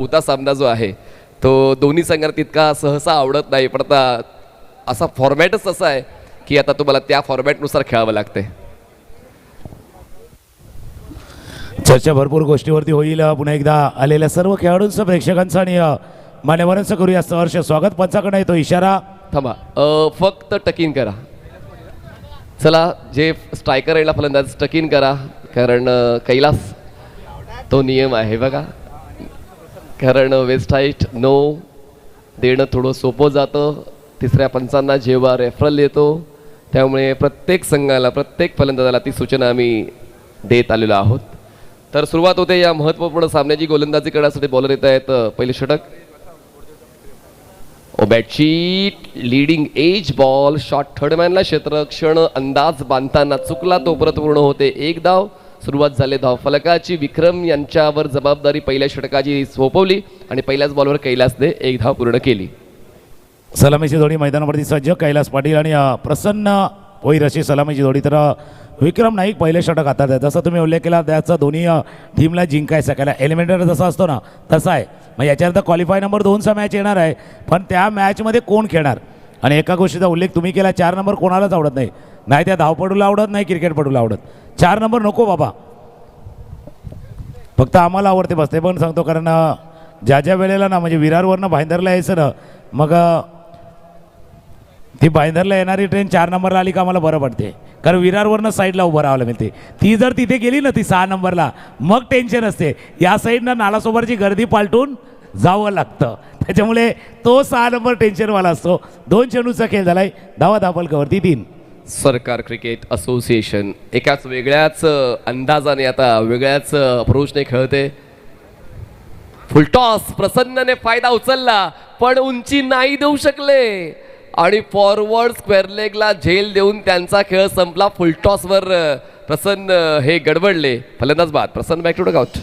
होता सामना जो आहे तो दोन्ही संघांना तितका सहसा आवडत नाही, पण आता असा फॉर्मॅटच असा आहे की आता तुम्हाला त्या फॉर्मॅटनुसार खेळावं लागते. चर्चा भरपूर गोष्टीवरती होईल. पुन्हा एकदा आलेल्या सर्व खेळाडूंचं, प्रेक्षकांचं आणि मान्यवरांचं करूया सहर्ष स्वागत. पंचाकडे येतो इशारा. थांबा, फक्त टकिन करा. चला, जे स्ट्रायकर यायला फलंदाज टकिन करा, कारण कैलास तो नियम आहे बघा, कारण वेस्ट हाईट नो देणं थोडं सोपं जातं तिसऱ्या पंचांना जेव्हा रेफरल येतो, त्यामुळे प्रत्येक संघाला, प्रत्येक फलंदाजाला ती सूचना आम्ही देत आलेलो आहोत. तर सुरुवात होते या महत्त्वपूर्ण सामन्याची. गोलंदाजी करण्यासाठी बॉलर येत आहेत. पहिले षटक ओबॅटची लीडिंग एज बॉल शॉट थर्डमॅनला क्षेत्ररक्षण अंदाज बांधताना चुकला, तो परत पूर्ण होते. एक धाव. सुरुवात झाली धाव फलकाची. विक्रम यांच्यावर जबाबदारी पहिल्या षटकाची सोपवली आणि पहिल्याच बॉलवर कैलासने एक धाव पूर्ण केली. सलामीची जोडी मैदानावरती सज्ज. कैलास पाटील आणि प्रसन्न होईल अशी सलामीची जोडी. तर विक्रम नाईक पहिले षटक हातात आहे. जसं तुम्ही उल्लेख केला त्याचा दोन्ही टीमला जिंकायचं, त्याला एलिमिनेटर जसा असतो ना तसा आहे. मग याच्यानंतर क्वालिफाय नंबर 2चा मॅच येणार आहे, पण त्या मॅचमध्ये कोण खेळणार. आणि एका गोष्टीचा उल्लेख तुम्ही केला, 4 नंबर कोणालाच आवडत नाही, नाही त्या धावपटूला आवडत, नाही क्रिकेटपटूला आवडत. 4 नंबर नको बाबा, फक्त आम्हाला आवडते बस. ते पण सांगतो, कारण ज्या ज्या वेळेला ना म्हणजे विरारवरनं भाईंदरला यायचं ना, मग ती भाईंदरला येणारी ट्रेन 4 नंबरला आली का आम्हाला बरं पडते, कारण विरारवरनं साईडला उभं राहावं मिळते. ती जर तिथे गेली ना ती 6 नंबरला, मग टेन्शन असते. या साईडनं नालासोबरची गर्दी पालटून जावं लागतं, त्याच्यामुळे तो 6 नंबर टेन्शनवाला असतो. 2 चेंडूचा खेळ झालाय. धावा धापलकावरती 3. सरकार क्रिकेट असोसिएशन एकाच वेगळ्याच अंदाजाने, आता वेगळ्याच अप्रोचने खेळते. फुलटॉस. प्रसन्नने फायदा उचलला, पण उंची नाही देऊ शकले आणि फॉरवर्ड स्क्वेअर लेगला झेल देऊन त्यांचा खेळ संपला. फुलटॉसवर प्रसन्न हे गडबडले. फलंदाज बाद. प्रसन्न बॅक टू डग आउट.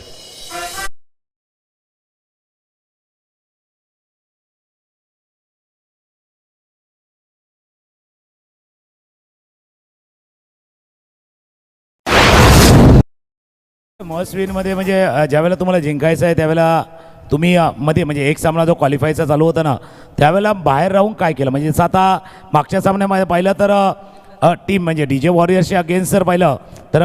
मॉस्विनमध्ये म्हणजे ज्यावेळेला तुम्हाला जिंकायचं आहे त्यावेळेला तुम्ही मध्ये म्हणजे एक सामना जो क्वालिफायचा चालू होता ना, त्यावेळेला बाहेर राहून काय केलं. म्हणजे आता मागच्या सामन्यामध्ये पाहिलं तर टीम म्हणजे DJ वॉरियर्सचे अगेन्स्ट जर पाहिलं तर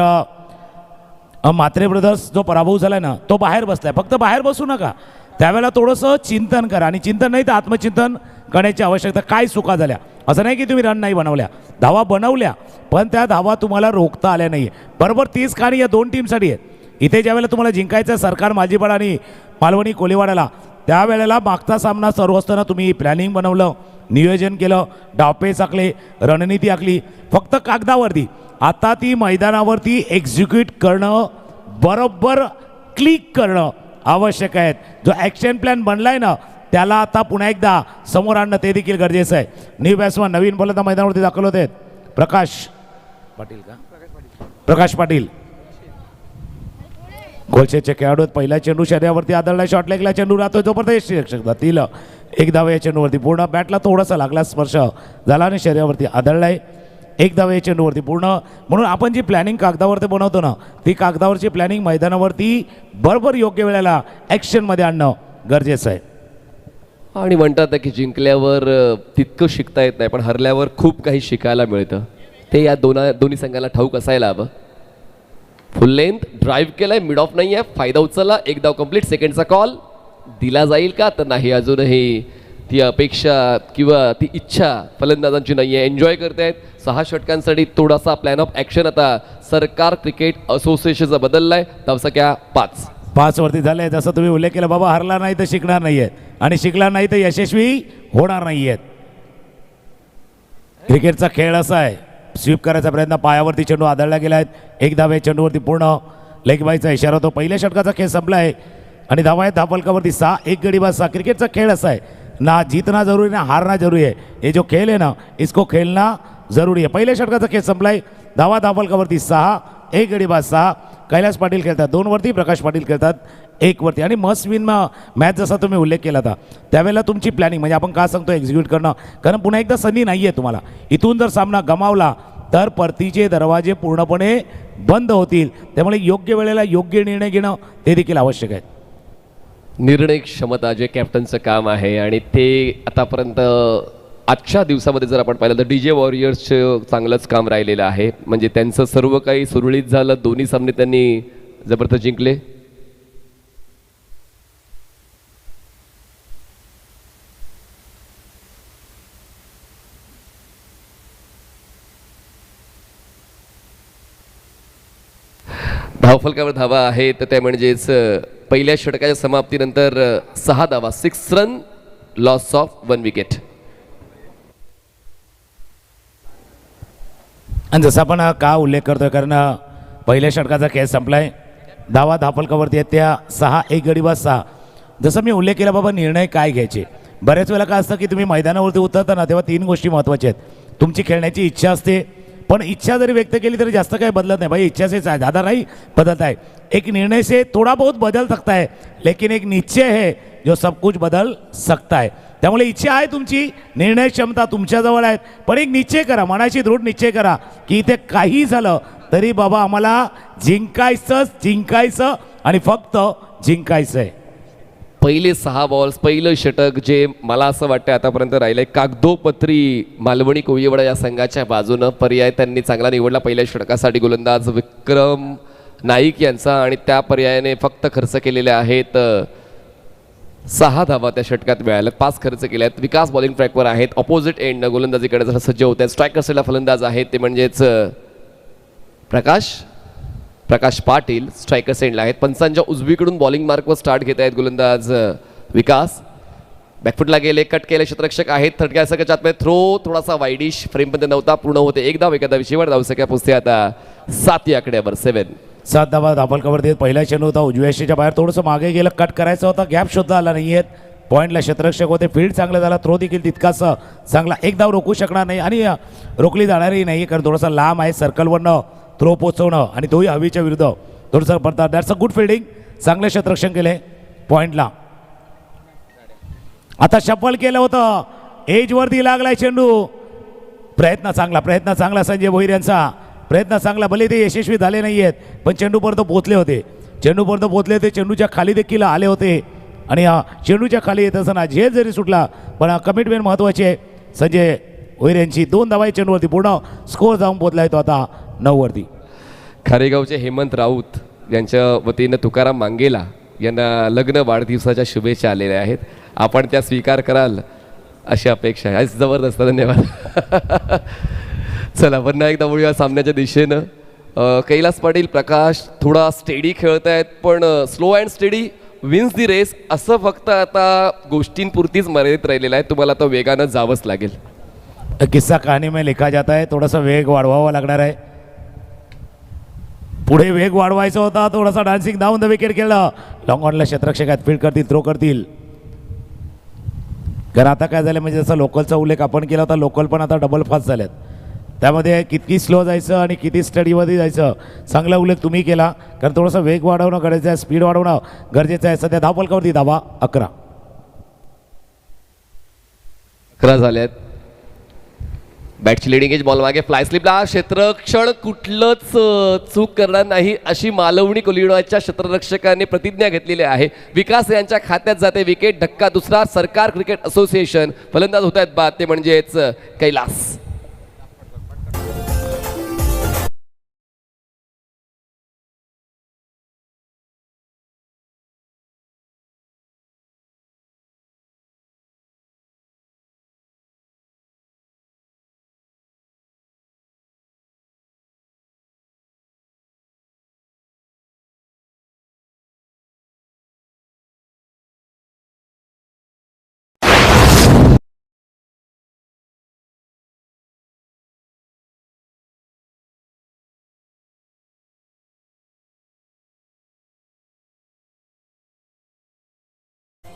म्हात्रे ब्रदर्स जो पराभव झाला ना तो बाहेर बसलाय. फक्त बाहेर बसू नका, त्यावेळेला थोडंसं चिंतन करा, आणि चिंतन नाही तर आत्मचिंतन करण्याची आवश्यकता. काय चुका झाल्या, असं नाही की तुम्ही रन नाही बनवल्या, धावा बनवल्या, पण त्या धावा तुम्हाला रोखता आल्या नाही. बरोबर 30 कहाणी या 2 टीमसाठी आहेत. इथे ज्यावेळेला तुम्हाला जिंकायचं सरकार माजीपाडा आणि मालवणी कोलीवाड्याला, त्यावेळेला मागचा सामना सर्व असताना तुम्ही प्लॅनिंग बनवलं, नियोजन केलं, डावपेच आखले, रणनीती आखली, फक्त कागदावरती. आता ती मैदानावरती एक्झिक्यूट करणं, बरोबर क्लिक करणं आवश्यक आहे. जो ॲक्शन प्लॅन बनला आहे ना त्याला आता पुन्हा एकदा समोर आणणं ते देखील गरजेचं आहे. न्यू बॅट्समन नवीन बॉलर मैदानावरती दाखल होत आहेत. प्रकाश पाटील गोलशेचे खेळाडू. पहिला चेंडू शरीरावरती आदळला, शॉट लेगला चेंडू राहतोय, जोपर्यंत यष्टीरक्षक जातील. एक धाव या चेंडूवरती पूर्ण. बॅटला थोडासा लागला, स्पर्श झाला आणि शरीरावरती आदळलाय. एक धाव या चेंडूवरती पूर्ण. म्हणून आपण जी प्लॅनिंग कागदावरती बनवतो ना, ती कागदावरची प्लॅनिंग मैदानावरती बरोबर योग्य वेळेला ॲक्शनमध्ये आणणं गरजेचं आहे. आणि म्हणतात की जिंकल्यावर तितकं शिकता येत नाही, पण हरल्यावर खूप काही शिकायला मिळतं. ते या दोन्ही संघाला ठाऊक असायला हवं. फुल लेंथ ड्राईव्ह केलाय, मिड ऑफ नाही आहे, फायदा उचलला, एक धाव कंप्लीट. सेकंडचा कॉल दिला जाईल का, तर नाही, अजूनही ती अपेक्षा किंवा ती इच्छा फलंदाजांची नाही आहे. एन्जॉय करतायत. 6 षटकांसाठी थोडासा प्लॅन ऑफ ॲक्शन आता सरकार क्रिकेट असोसिएशनचा बदललाय. धावसंख्या 5 वरती झालंय. जसं तुम्ही उल्लेख केला, बाबा हरला नाही तर शिकणार नाही आहेत, आणि शिकला नाही तर यशस्वी होणार नाही आहेत. क्रिकेटचा खेळ असा आहे, स्वीप करायचा प्रयत्न, पायावरती चेंडू आदळला गेला आहे. एक धाव या चेंडूवरती पूर्ण. लेग बायचा इशारा होतो. पहिल्या षटकाचा खेळ संपला आहे आणि धावा आहेत धापलकावरती 6. एक गडी बाद 6. क्रिकेटचा खेळ असा आहे, ना जीतना जरूरी ना हारना जरूरी है. ये जो खेल है ना इसको खेलना जरूरी है. पहिल्या षटकाचा खेळ संपलाय. धावा धापलकावरती 6. एक गडी बाद 6. कैलास पाटील खेळतात 2 वरती, प्रकाश पाटील खेळतात 1 वरती. आणि मस्ट विन मॅच जसा तुम्ही उल्लेख केला होता, त्यावेळेला तुमची प्लॅनिंग म्हणजे आपण का सांगतो एक्झिक्यूट करणं, कारण पुन्हा एकदा संधी नाही आहे तुम्हाला. इथून जर सामना गमावला तर परतीचे दरवाजे पूर्णपणे बंद होतील. त्यामुळे योग्य वेळेला योग्य निर्णय घेणं ते देखील आवश्यक आहे. निर्णय क्षमता जे कॅप्टनचं काम आहे आणि ते आतापर्यंत आजच्या दिवसामध्ये जर आपण पाहिलं तर DJ वॉरियर्सचं चांगलंच काम राहिलेलं आहे. म्हणजे त्यांचं सर्व काही सुरळीत झालं, दोन्ही सामने त्यांनी जबरदस्त जिंकले. धावफलकावर धावा आहे तर त्या म्हणजेच पहिल्या षटकाच्या समाप्तीनंतर 6 धावा, 6 रन, लॉस ऑफ 1 विकेट. आणि जसं आपण का उल्लेख करतोय कारण पहिल्या षटकाचा खेळ संपलाय, धावा धावफलकावरती आहेत त्या 6, 1 गडी बाद 6. जसं मी उल्लेख केला बाबा निर्णय काय घ्यायचे, बऱ्याच वेळेला काय असतं की तुम्ही मैदानावरती उतरताना तेव्हा 3 गोष्टी महत्त्वाच्या आहेत. तुमची खेळण्याची इच्छा असते, पण इच्छा जरी व्यक्त केली तरी जास्त काही बदलत नहीं भाई, इच्छा से ज़्यादा नहीं बदलता है. एक निर्णय से थोड़ा बहुत बदल सकता है, लेकिन एक निश्चय है जो सब कुछ बदल सकता है. त्यामुळे इच्छा आहे तुमची, निर्णय क्षमता तुमच्याजवळ आहे, पण एक निश्चय करा, मनाशी दृढ निश्चय करा की इथे काही झालं तरी बाबा आम्हाला जिंकायचं आणि फक्त जिंकायचं आहे. पहिले 6 बॉल्स, पहिलं षटक जे मला असं वाटतं आतापर्यंत राहिलंय कागदोपत्री मालवणी कोळीवाडा या संघाच्या बाजूनं. पर्याय त्यांनी चांगला निवडला पहिल्या षटकासाठी गोलंदाज विक्रम नाईक यांचा, आणि त्या पर्यायाने फक्त खर्च केलेले आहेत 6 धावा त्या षटकात मिळाल्या, 5 खर्च केले आहेत. विकास बॉलिंग ट्रॅकवर आहेत, ऑपोजिट एंड गोलंदाजीकडे जरा सज्ज होत आहेत. स्ट्रायकर साईडला फलंदाज आहेत ते म्हणजेच प्रकाश पाटील स्ट्रायकर सेंडला आहेत. पंचांच्या उजवीकडून बॉलिंग मार्कवर स्टार्ट घेत आहेत गोलंदाज विकास. बॅकफुटला गेले, कट केले क्षेत्ररक्षक आहेत. थर्डक्या सगळ्याच्या आतमध्ये थ्रो थोडासा वाईडिश फ्रेममध्ये नव्हता, पूर्ण होते 1 धाव, एका धावीशिवाय धावसंख्या पोहोचते आता 7 या आकड्यावर. 7 धावा धावफलकावरती आहेत. पहिला चेंडू होता उजव्या यष्टीच्या बाहेर, थोडंसं मागे गेलं, कट करायचं होता, गॅप शोधता आला नाही आहेत. पॉईंटला क्षेत्ररक्षक होते, फील्ड चांगला झाला, थ्रो देखील तितकाच चांगला, 1 धाव रोखू शकणार नाही आणि रोखली जाणारही नाही कारण थोडासा लांब आहे. सर्कलवरनं थ्रो पोचवणं आणि तोही हवीच्या विरुद्ध थोडंसं पडतात. दॅट्स अ गुड फिल्डिंग, चांगलं क्षेत्ररक्षण केले पॉईंटला. आता शफल केलं होतं, एजवरती लागलाय चेंडू, प्रयत्न चांगला संजय भोईर यांचा, प्रयत्न चांगला, भले ते यशस्वी झाले नाही आहेत पण चेंडूपर्यंत पोहोचले होते, चेंडूच्या खाली देखील आले होते आणि चेंडूच्या खाली येत असताना झेल जरी सुटला पण कमिटमेंट महत्त्वाची आहे. संजय भोईर यांची 2 धावा चेंडूवरती, पूर्ण स्कोअर जाऊन पोहोचला तो आता 9 वरती. खारेगावचे हेमंत राऊत यांच्या वतीनं तुकाराम मांगेला यांना लग्न वाढदिवसाच्या शुभेच्छा आलेल्या आहेत, आपण त्या स्वीकार कराल अशी अपेक्षा आहे. जबरदस्त, धन्यवाद. चला पुन्हा एकदा वळूया सामन्याच्या दिशेनं. कैलास पाटील, प्रकाश थोडा स्टेडी खेळत आहेत पण slow and steady wins the race असं फक्त आता गोष्टींपुरतीच मर्यादित राहिलेलं आहे, तुम्हाला आता वेगानं जावंच लागेल. किस्सा कहाणी में लिखा जाता है, थोडासा वेग वाढवावा लागणार आहे, पुढे वेग वाढवायचा होता, थोडासा डान्सिंग डाऊन द विकेट केलं. लॉंग ऑनला क्षेत्ररक्षक आहेत, फील्ड करतील, थ्रो करतील. कारण आता काय झालं म्हणजे जसं लोकलचा उल्लेख आपण केला होता, लोकल पण आता डबल फास्ट झाल्यात, त्यामध्ये किती स्लो जायचं आणि किती स्टडीमध्ये जायचं चांगला उल्लेख तुम्ही केला. कारण थोडंसं वेग वाढवणं गरजेचं आहे, स्पीड वाढवणं गरजेचं आहे. सध्या धावफलकावरती धावा 11 झाल्यात. बॅटची लिडिंग एज, बॉल मागे फ्लाय स्लिपला, क्षेत्ररक्षण कुठलंच चूक करणार नाही अशी मालवणी कोलिवाडाच्या क्षेत्ररक्षकांनी प्रतिज्ञा घेतलेली आहे. विकास यांच्या खात्यात जाते विकेट. धक्का दुसरा, सरकार क्रिकेट असोसिएशन फलंदाज होत आहेत बाद, ते म्हणजेच कैलास.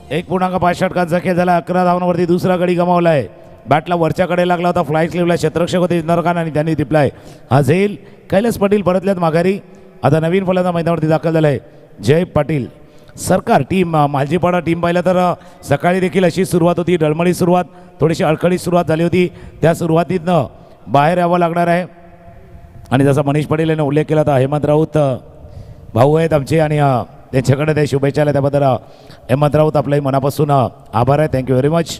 एक 1.5 षटकांचा खेळ झाला. 11 धावांवरती दुसरा गडी गमावला आहे. बॅटला वरच्याकडे लागला होता, फ्लाय स्लीवला क्षेत्ररक्षक होते नरखान आणि त्यांनी टिपलाय. हा झेल. कैलास पाटील परतल्यात माघारी, आता नवीन फलंदाज मैदानावरती दाखल झाला आहे जय पाटील. सरकार टीम मालजीपाडा टीम पाहिलं तर सकाळी देखील अशी सुरुवात होती, डळमळी सुरुवात, थोडीशी अडखळीत सुरुवात झाली होती. त्या सुरुवातीतनं बाहेर यावं लागणार आहे आणि जसा मनीष पाटील यांनी उल्लेख केला होता, हेमंत राऊत भाऊ आहेत आमचे आणि त्यांच्याकडे ते शुभेच्छा आल्या त्याबद्दल हेमंत राऊत आपल्याही मनापासून आभार आहे. Thank you very much.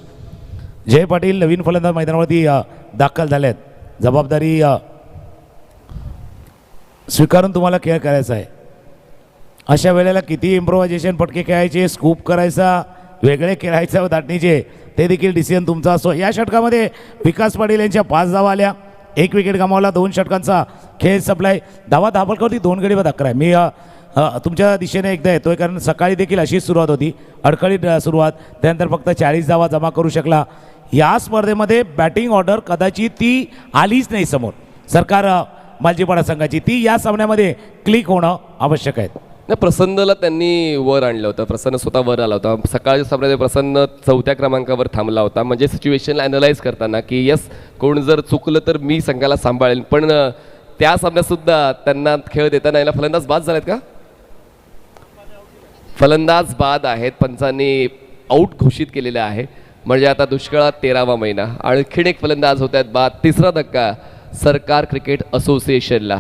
Jay Patil नवीन फलंदाज मैदानावरती दाखल झाले आहेत. जबाबदारी स्वीकारून तुम्हाला खेळ करायचा आहे. अशा वेळेला किती इम्प्रोव्हायझेशन पटके खेळायचे, स्कूप करायचा, वेगळे खेळायचं व दाटणीचे ते देखील डिसिजन तुमचा असो. या षटकामध्ये विकास पाटील यांच्या 5 धावा आल्या, 1 विकेट गमावला, 2 षटकांचा खेळ संपलाय. धावा धाबळकावरती 2 गडी व 11 आहे. मी तुमच्या दिशेने एकदा येतोय कारण सकाळी देखील अशीच सुरुवात होती, अडखळीत सुरुवात, त्यानंतर फक्त 40 धावा जमा करू शकला. या स्पर्धेमध्ये बॅटिंग ऑर्डर कदाचित ती आलीच नाही समोर सरकार मालजीपाडा संघाची, ती या सामन्यामध्ये क्लिक होणं आवश्यक आहे. नाही, प्रसन्नला त्यांनी वर आणलं होतं, प्रसन्न स्वतः वर आला होता. सकाळच्या सामन्यामध्ये प्रसन्न 4थ्या क्रमांकावर थांबला होता, म्हणजे सिच्युएशन ॲनलाइज करताना की यस कोण जर चुकलं तर मी संघाला सांभाळेल. पण त्या सामन्यातसुद्धा त्यांना खेळ देताना यायला फलंदाज बाद झालेत का? फलंदाज बाद आहेत, पंचांनी आऊट घोषित केलेलं आहे. म्हणजे आता दुष्काळात 13वा महिना, आणखीन एक फलंदाज होत आहेत बाद. 3रा धक्का सरकार क्रिकेट असोसिएशनला.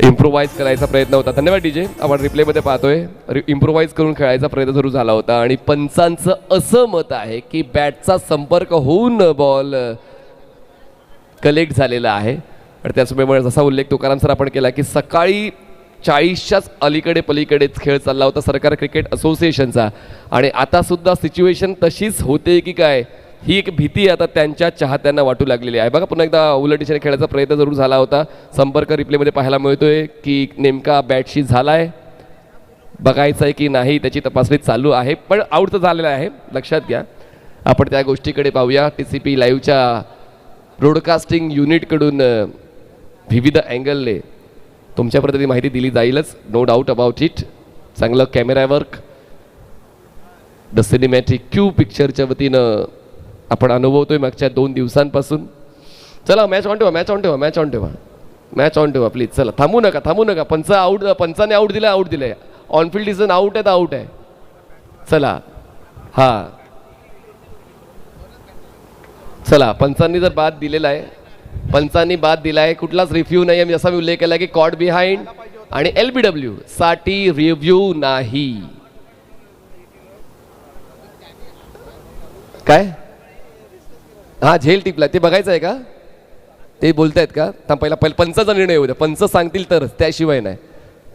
इम्प्रोव्हाइज करायचा प्रयत्न होता. धन्यवाद डीजे. आपण रिप्लेमध्ये पाहतोय इम्प्रोव्हाइज करून खेळायचा प्रयत्न सुरू झाला होता आणि पंचांचं असं मत आहे की बॅटचा संपर्क होऊन बॉल कलेक्ट झालेला आहे. आणि त्याचमुळे जसा उल्लेख तुकाराम सर आपण केला की सकाळी 40च्याच अलीकडे पलीकडेच खेळ चालला होता सरकार क्रिकेट असोसिएशनचा, आणि आता सुद्धा सिच्युएशन तशीच होते की काय ही एक भीती आता त्यांच्या चाहत्यांना वाटू लागलेली आहे. बघा पुन्हा एकदा उलट दिशेने खेळायचा प्रयत्न जरूर झाला होता. संपर्क रिप्लेमध्ये पाहायला मिळतोय की नेमका बॅटशी झाला आहे, बघायचं आहे की नाही त्याची तपासणी चालू आहे. पण आऊट तर झालेला आहे, लक्षात घ्या. आपण त्या गोष्टीकडे पाहूया. TCP लाईव्हच्या ब्रॉडकास्टिंग युनिटकडून विविध अँगलने तुमच्यापर्यंत ती माहिती दिली जाईलच, नो डाऊट अबाउट इट. चांगलं camera work the cinematic Q पिक्चरच्या वतीनं आपण अनुभवतोय मागच्या 2 दिवसांपासून. चला मॅच ऑन ठेवा, मॅच ऑन ठेवा, मॅच ऑन ठेवा, मॅच ऑन ठेवा प्लीज. चला थांबू नका, थांबू नका. पंचाने आऊट दिलं, आऊट दिलं. ऑनफिल्ड डिसिजन आऊट आहे तर आऊट आहे. चला हां चला, पंचांनी जर बाद दिलेला आहे, पंचांनी बाद दिला आहे, कुठलाच रिव्ह्यू नाही आहे. जसा मी उल्लेख केला की कॉट बिहाइंड आणि LBW साठी रिव्ह्यू नाही. काय हा झेल टिपला ते बघायचं आहे का? ते बोलतायत का? पहिला पंचाचा निर्णय होऊ द्या. पंच सांगतील तरच, त्याशिवाय नाही.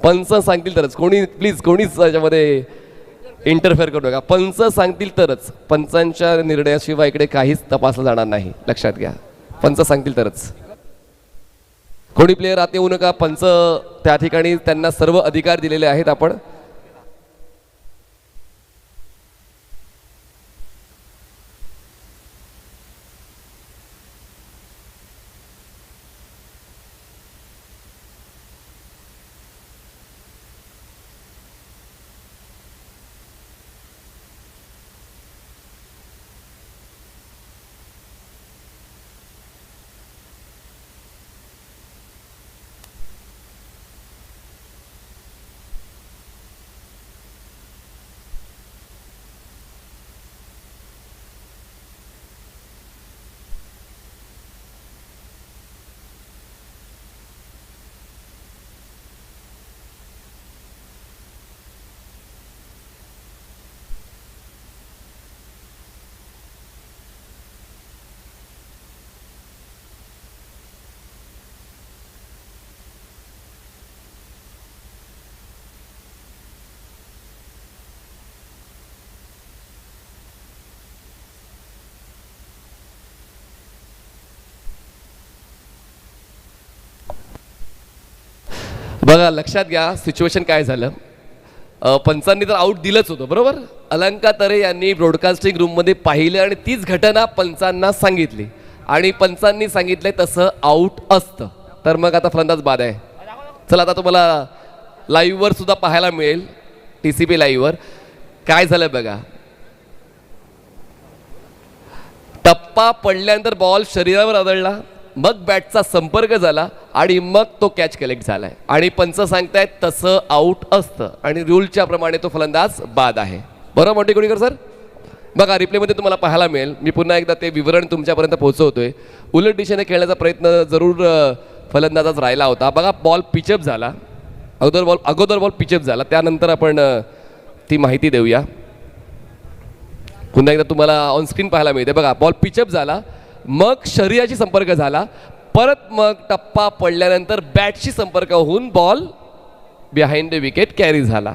पंच सांगतील तरच. कोणी प्लीज कोणीच त्याच्यामध्ये इंटरफेअर करू नका. पंच सांगतील तरच, पंचांच्या निर्णयाशिवाय इकडे काहीच तपासलं जाणार नाही, लक्षात घ्या. पंच सांगतील तरच. कोणी प्लेयर आत येऊ नका. पंच त्या ठिकाणी त्यांना सर्व अधिकार दिलेले आहेत. आपण बघा लक्षात घ्या सिच्युएशन काय झालं. पंचांनी तर आऊट दिलंच होतं बरोबर. अलंका तरे यांनी ब्रॉडकास्टिंग रूममध्ये पाहिलं आणि तीच घटना पंचांना सांगितली आणि पंचांनी सांगितलंय तसं आऊट असतं. तर मग आता फलंदाज बाद आहे. चला आता तुम्हाला लाईव्हवर सुद्धा पाहायला मिळेल. TCP लाईव्हवर काय झालं बघा. टप्पा पडल्यानंतर बॉल शरीरावर आदळला, मग बॅटचा संपर्क झाला आणि मग तो कॅच कलेक्ट झालाय आणि पंच सांगतायत तसं आऊट असतं आणि रूलच्या प्रमाणे तो फलंदाज बाद आहे. बरोबर मोठी कोणीकर सर. बघा रिप्लेमध्ये तुम्हाला पाहायला मिळेल. मी पुन्हा एकदा ते विवरण तुमच्यापर्यंत पोहोचवतोय. उलट दिशेने खेळण्याचा प्रयत्न जरूर फलंदाजाच राहिला होता. बघा बॉल पिचअप झाला, अगोदर बॉल पिचअप झाला, त्यानंतर आपण ती माहिती देऊया. पुन्हा एकदा तुम्हाला ऑनस्क्रीन पाहायला मिळते. बघा बॉल पिचअप झाला, मग शरीराशी संपर्क झाला, परत मग टप्पा पडल्यानंतर बॅटशी संपर्क होऊन ball behind the wicket carry झाला.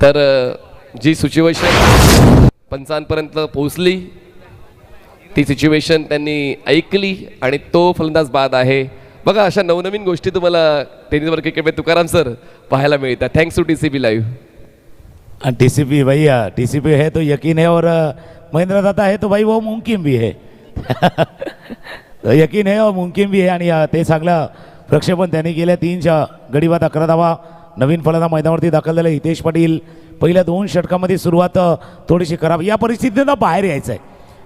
तर जी सिच्युएशन पंचांपर्यंत पोहोचली ती सिच्युएशन त्यांनी ऐकली आणि तो फलंदाज बाद आहे. बघा अशा नवनवीन गोष्टी तुम्हाला टेनिसवर क्रिकेटमध्ये तुकाराम सर पाहायला मिळतात. Thanks to TCP live. TCP भैया, TCP है तो यकीन है और महेंद्र दादा है तो भाई वो मुमकिन भी है. तो यकीन है और मुमकिन भी है. आणि ते चांगलं प्रक्षेपण त्यांनी केलं. 3 गडी बाद 11 धावा. नवीन फलंदाज मैदानावरती दाखल झाले हितेश पाटील. पहिल्या 2 षटकामध्ये सुरुवात थोडीशी खराब. या परिस्थितीनं बाहेर यायचं आहे,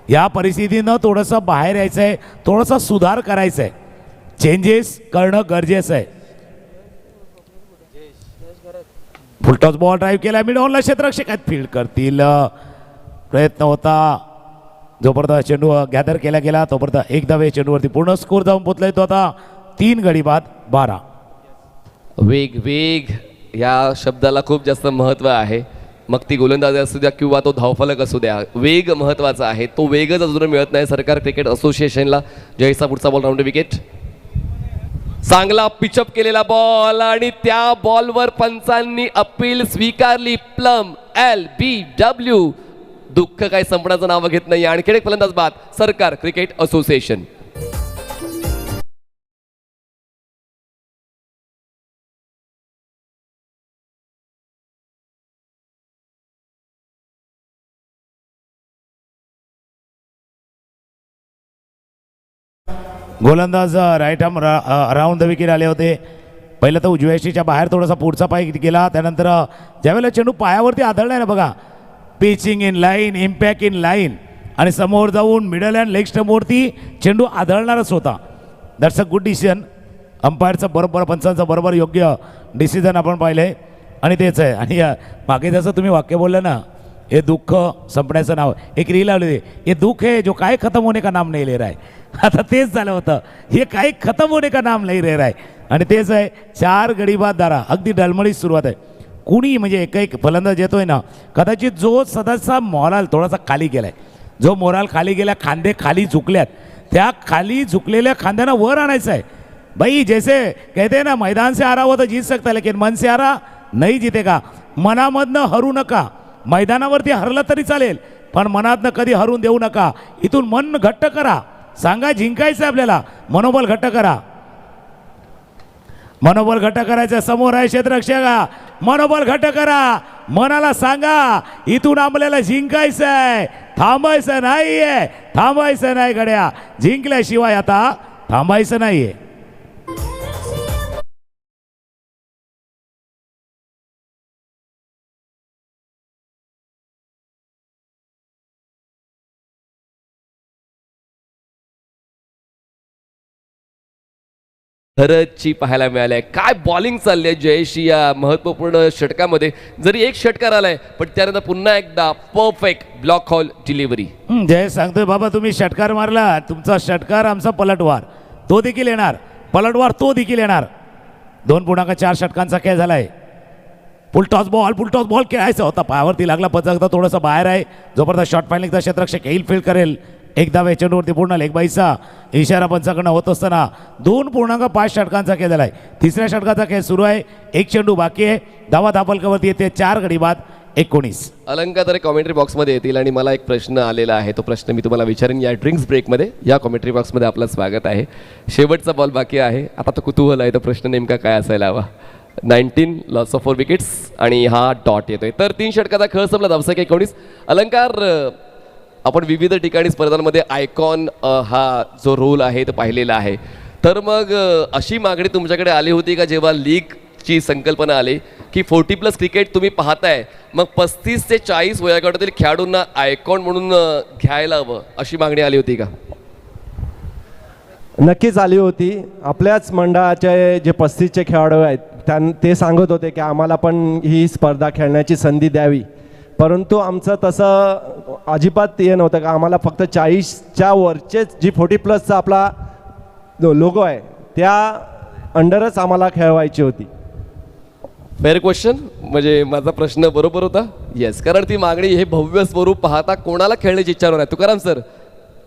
या परिस्थितीनं थोडंसं बाहेर यायचं आहे, थोडासा सुधार करायचा आहे, चेंजेस करणं गरजेचं आहे. फुलटॉस बॉल ड्राईव्ह केला, मिड ऑनला क्षेत्ररक्षक आहेत, फील्ड करतील प्रयत्न होता. जोपर्यंत चेंडू गॅदर केला गेला तोपर्यंत एक धावे चेंडूवरती पूर्ण स्कोर जाऊन पोचलाय तो आता 3 गडी बाद 12. वेग या शब्दाला खूप जास्त महत्त्व आहे. मग ती गोलंदाजी असू द्या किंवा तो धावफलक असू द्या, वेग महत्त्वाचा आहे. तो वेगच अजून मिळत नाही सरकार क्रिकेट असोसिएशनला. जयसा पुढचा बॉल राऊंड विकेट. चांगला पिचअप केलेला बॉल आणि त्या बॉलवर पंचांनी अपील स्वीकारली. Plum LBW. दुःख काही संपण्याचं नाव घेत नाही. आणखी एक फलंदाज बाद सरकार क्रिकेट असोसिएशन. गोलंदाज right arm around the wicket आले होते. पहिलं तर उजव्या यष्टीच्या बाहेर थोडासा पुढचा पाय गेला. त्यानंतर ज्यावेळेला चेंडू पायावरती आदळला ना बघा, pitching in line, impact in line आणि समोर जाऊन मिडल अँड लेग स्टंपवरती चेंडू आदळणारच होता. That's a good decision. अंपायरचं बरोबर, पंचांचं बरोबर योग्य डिसिजन आपण पाहिलंय आणि तेच आहे. आणि मागे जसं तुम्ही वाक्य बोललं ना, हे दुःख संपण्याचं नाव, एक रील लावली, हे दुःख आहे जो काय खतम होणे का नाम नाही ले रहा है. आता तेच झालं होतं, हे काय खतम होणे का नाम नाही ले रहा है. आणि तेच आहे 4 गडी बाद 12. अगदी डळमळीत सुरुवात आहे. कुणी म्हणजे एक फलंदाज येतोय ना, कदाचित जो सदाचा मोराल थोडासा खाली गेलाय, जो मोराल खाली गेला, खांदे खाली झुकल्यात, त्या खाली झुकलेल्या खांद्यांना वर आणायचं आहे. भाई जैसे कहते हैं ना, मैदान से हारा हुआ तो जीत सकता है लेकिन मन से हारा नहीं जीतेगा. मनामधनं हरू नका. मैदानावरती हरलं तरी चालेल पण मनातनं कधी हरून देऊ नका. इथून मन घट्ट करा. सांगा जिंकायचं आपल्याला, मनोबल घट्ट करा. मनोबल घट्ट करायचं. समोर आहे क्षेत्ररक्षक, मनोबल घट्ट करा. मनाला सांगा इथून आपल्याला जिंकायचं आहे, थांबायचं नाहीये. थांबायचं नाही गड्या, जिंकल्याशिवाय आता थांबायचं नाहीये. खरंची पाहायला मिळाली आहे. काय बॉलिंग चालली आहे जयेशी या महत्त्वपूर्ण षटकामध्ये. जरी एक षटकार आलाय पण त्यानंतर पुन्हा एकदा परफेक्ट ब्लॉक हॉल डिलिव्हरी. जय सांगतोय बाबा, तुम्ही षटकार मारला, तुमचा षटकार आमचा पलटवार तो देखील येणार, पलटवार तो देखील येणार. 2.4 षटकांचा खेळ झालाय. फुल टॉस बॉल खेळायचा होता, पायावरती लागला, पचकता थोडंसं बाहेर आहे. जोपर्यंत शॉट फायनलिंगचा क्षेत्ररक्षक येईल फील्ड करेल. एक धावे चेंडूवरती पूर्ण लेग बाईचा इशारा पंचाकडनं होत असताना 2.5 षटकांचा खेळ झालाय. 3ऱ्या षटकाचा खेळ सुरू आहे. एक चेंडू बाकी आहे. धावा धापलकावरती येते 4 गडी बाद 19. अलंका तर कॉमेंट्री बॉक्समध्ये येतील आणि मला एक प्रश्न आलेला आहे, तो प्रश्न मी तुम्हाला विचारेन या ड्रिंक्स ब्रेकमध्ये. या कॉमेंट्री बॉक्समध्ये आपलं स्वागत आहे. शेवटचा बॉल बाकी आहे. आता तो कुतूहल आहे, तो प्रश्न नेमका काय असायला हवा. 19 लॉस ऑफ 4 विकेट्स आणि हा डॉट येतोय. तर 3 षटकाचा खेळ संपला. धावसंख्या 19. अलंकार, आपण विविध ठिकाणी स्पर्धांमध्ये आयकॉन हा जो रोल आहे तो पाहिलेला आहे. तर मग अशी मागणी तुमच्याकडे आली होती का जेव्हा लीगची संकल्पना आली की 40+ क्रिकेट तुम्ही पाहताय, मग 35 ते 40 वयोगटातील खेळाडूंना आयकॉन म्हणून घ्यायला हवं, अशी मागणी आली होती का? नक्कीच आली होती. आपल्याच मंडळाचे जे 35चे खेळाडू आहेत ते सांगत होते की आम्हाला पण ही स्पर्धा खेळण्याची संधी द्यावी. परंतु आमचं तसं अजिबात हे नव्हतं का आम्हाला फक्त 40च्या वरचेच जी 40+चा आपला लोगो आहे त्या अंडरच आम्हाला खेळवायची होती. फेअर क्वेश्चन, म्हणजे माझा प्रश्न बरोबर होता. येस, कारण ती मागणी हे भव्य स्वरूप पाहता कोणाला खेळण्याची इच्छा होणार. तुकाराम सर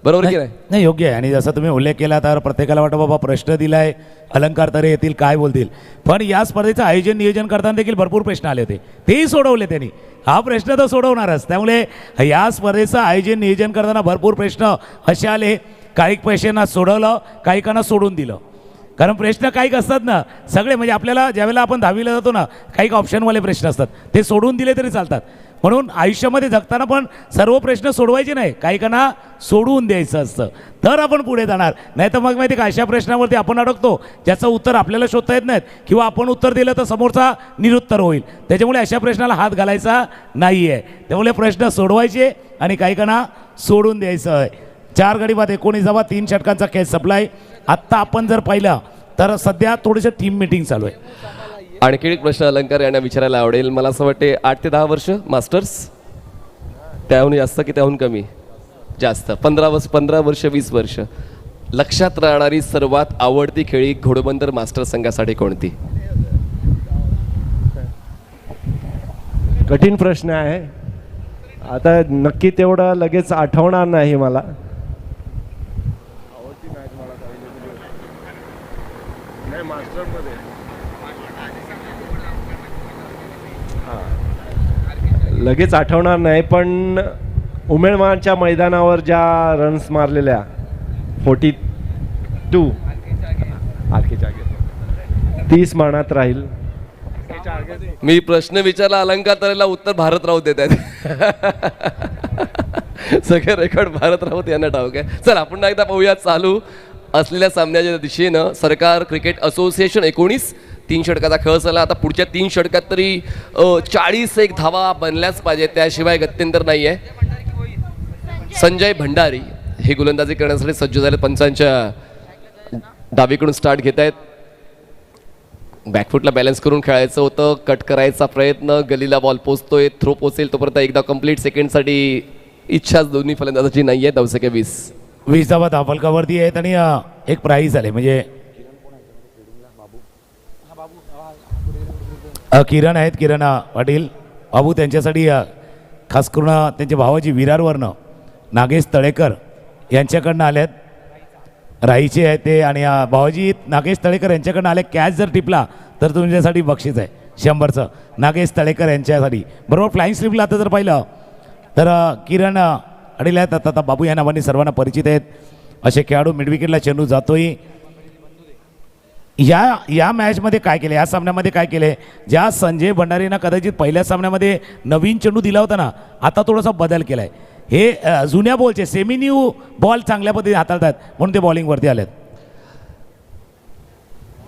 बरोबर की नाही? नाही, योग्य आहे. आणि जसं तुम्ही उल्लेख केला तर प्रत्येकाला वाटतं बाबा प्रश्न दिलाय, अलंकार तरी येतील, काय बोलतील. पण या स्पर्धेचं आयोजन नियोजन करताना देखील भरपूर प्रश्न आले होते, तेही सोडवले त्यांनी. हा प्रश्न तर सोडवणारच. त्यामुळे या स्पर्धेचं आयोजन नियोजन करताना भरपूर प्रश्न असे आले, काही पैशांना सोडवलं, काहीकांना सोडून दिलं. कारण प्रश्न काही असतात ना सगळे, म्हणजे आपल्याला ज्यावेळेला आपण 10वीला जातो ना, काही ऑप्शनवाले प्रश्न असतात, ते सोडून दिले तरी चालतात. म्हणून आयुष्यामध्ये जगताना पण सर्व प्रश्न सोडवायचे नाही, काहीकांना सोडवून द्यायचं असतं, तर आपण पुढे जाणार. नाही तर मग माहिती का, अशा प्रश्नावरती आपण अडकतो ज्याचं उत्तर आपल्याला शोधता येत नाहीत, किंवा आपण उत्तर दिलं तर समोरचा निरुत्तर होईल. त्याच्यामुळे अशा प्रश्नाला हात घालायचा नाही आहे. त्यामुळे प्रश्न सोडवायचे आणि काहीकांना सोडून द्यायचं आहे. 4 गडी बाद 19 3 षटकांचा खेळ सप्लाय. आत्ता आपण जर पाहिलं तर सध्या थोडीशी टीम मीटिंग चालू आहे. आणखी एक प्रश्न अलंकार यांना विचारायला आवडेल. मला असं वाटते 8 ते 10 वर्ष मास्टर्स, त्याहून जास्त की त्याहून कमी? जास्त. 15 वर्ष 20 वर्ष. लक्षात राहणारी सर्वात आवडती खेळी घोडबंदर मास्टर संघासाठी कोणती? कठीण प्रश्न आहे. आता नक्की तेवढं लगेच आठवणार नाही मला. लगेच आठवणार नाही, पण उमेळमाच्या मैदानावर ज्या रन्स मारलेल्या 42 30 मानात राहील. मी प्रश्न विचारला अलंकार तरेला उत्तर भारत राऊत देत आहेत. सगळे रेकॉर्ड भारत राऊत यांना ठाऊक आहे. चल आपण एकदा पाहूया चालू असलेल्या सामन्याच्या दिशेनं. सरकार क्रिकेट असोसिएशन 19 3 षटकाचा खेळ झाला. आता पुढच्या 3 षटकात तरी 41 धावा बनल्याच पाहिजे, त्याशिवाय गत्यंतर नाही आहे. संजय भंडारी हे गोलंदाजी करण्यासाठी सज्ज झाले. पंचांच्या डावीकडून स्टार्ट घेत आहेत. बॅकफुटला बॅलन्स करून खेळायचं होतं, कट करायचा प्रयत्न, गलीला बॉल पोचतोय, थ्रो पोचेल तोपर्यंत एकदा कंप्लीट सेकंडसाठी इच्छाच दोन्ही फलंदाजाची नाही आहे. 20 धावा धावफलकावरती आहेत आणि एक प्राईज आले, म्हणजे किरण आहेत, किरण पाटील बाबू, त्यांच्यासाठी खास करून त्यांच्या भावाची विरारवरनं नागेश तळेकर यांच्याकडनं आल्यात. राईचे आहेत ते, आणि भावाजी नागेश तळेकर यांच्याकडनं आले. कॅच जर टिपला तर तुमच्यासाठी बक्षीस आहे 100चं नागेश तळेकर यांच्यासाठी. बरोबर फ्लाईंग स्लिपला आता जर पाहिलं तर किरण अडील आहेत. आता बाबू या नावाने सर्वांना परिचित आहेत असे खेळाडू. मिडविकेटला चेंडू जातोय. या मॅचमध्ये काय केले, या सामन्यामध्ये काय केले, ज्या संजय भंडारीनं कदाचित पहिल्या सामन्यामध्ये नवीन चेंडू दिला होता ना, आता थोडासा बदल केला आहे. हे जुन्या बॉलचे सेमी न्यू बॉल चांगल्या पद्धतीने हाताळतात म्हणून ते बॉलिंगवरती आलेत.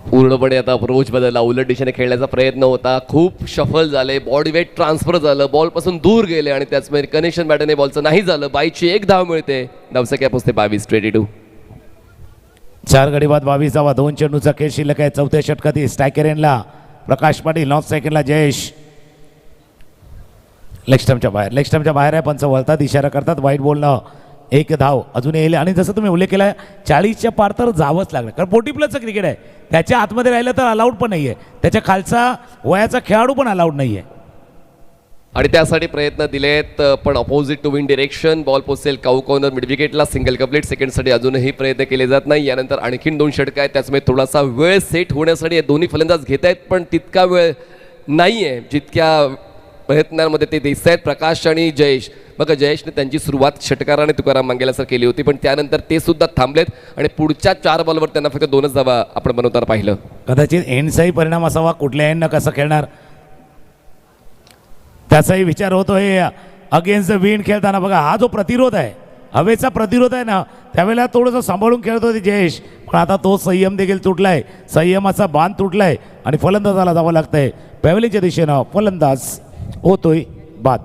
पूर्णपणे आता अप्रोच बदलला, उलट दिशेने खेळण्याचा प्रयत्न होता, खूप शफल झाले, बॉडी वेट ट्रान्सफर झालं, बॉलपासून दूर गेले आणि त्याचमुळे कनेक्शन बॅटने बॉलचं नाही झालं. बाईची 1 धाव मिळते. धावसंख्या पोचते 22. 4 गडी बाद 22 धावा. 2 चेंडूचा खेळ शिल्लक आहे. 4थ्या षटकातील स्ट्रायकरला प्रकाश पाटील, नॉर्थ सेकंडला जयेश. लेग स्टम्पच्या बाहेर आहे. पंच वळतात, इशारा करतात. वाईट बॉलनं 1 धाव अजून येईल. आणि जसं तुम्ही उल्लेख केला 40च्या पार तर जावंच लागलं, कारण 40+ क्रिकेट आहे. त्याच्या आतमध्ये राहिलं तर अलाउड पण नाही आहे, त्याच्या खालचा वयाचा खेळाडू पण अलाउड नाही आहे. आणि त्यासाठी प्रयत्न दिलेत, पण opposite to wind direction. Ball पोचेल काऊ कॉर्नर मिड विकेटला. सिंगल कंप्लीट सेकंडसाठी अजूनही प्रयत्न केले जात नाही. यानंतर आणखीन 2 षटक आहेत, त्याचमुळे थोडासा वेळ सेट होण्यासाठी हे दोन्ही फलंदाज घेत आहेत, पण तितका वेळ नाही आहे जितक्या प्रयत्नांमध्ये ते दिसत आहेत. प्रकाश आणि जयेश, बघा जयेशने त्यांची सुरुवात षटकाराने तुकाराम मांगेला सर केली होती, पण त्यानंतर ते सुद्धा थांबलेत आणि पुढच्या 4 बॉलवर त्यांना फक्त 2च धावा आपण बनवताना पाहिलं. कदाचित एंडचाही परिणाम असावा, कुठल्या एंडनं कसं खेळणार त्याचाही विचार होतो. हे अगेन्स्ट द विंड खेळताना बघा, हा जो प्रतिरोध आहे, हवेचा प्रतिरोध आहे ना, त्यावेळेला थोडंसं सांभाळून खेळत होते जयेश, पण आता तो संयम देखील तुटलाय, संयमाचा बांध तुटलाय आणि फलंदाजाला जावं लागतंय. पॅव्हलिनच्या दिशेनं फलंदाज होतोय बाद.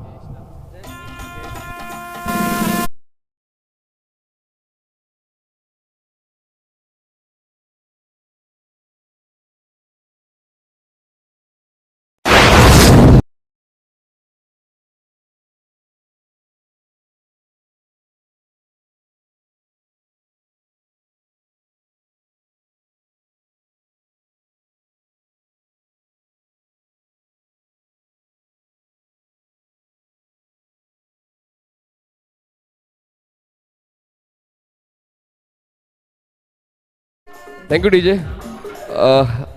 Thank you DJ.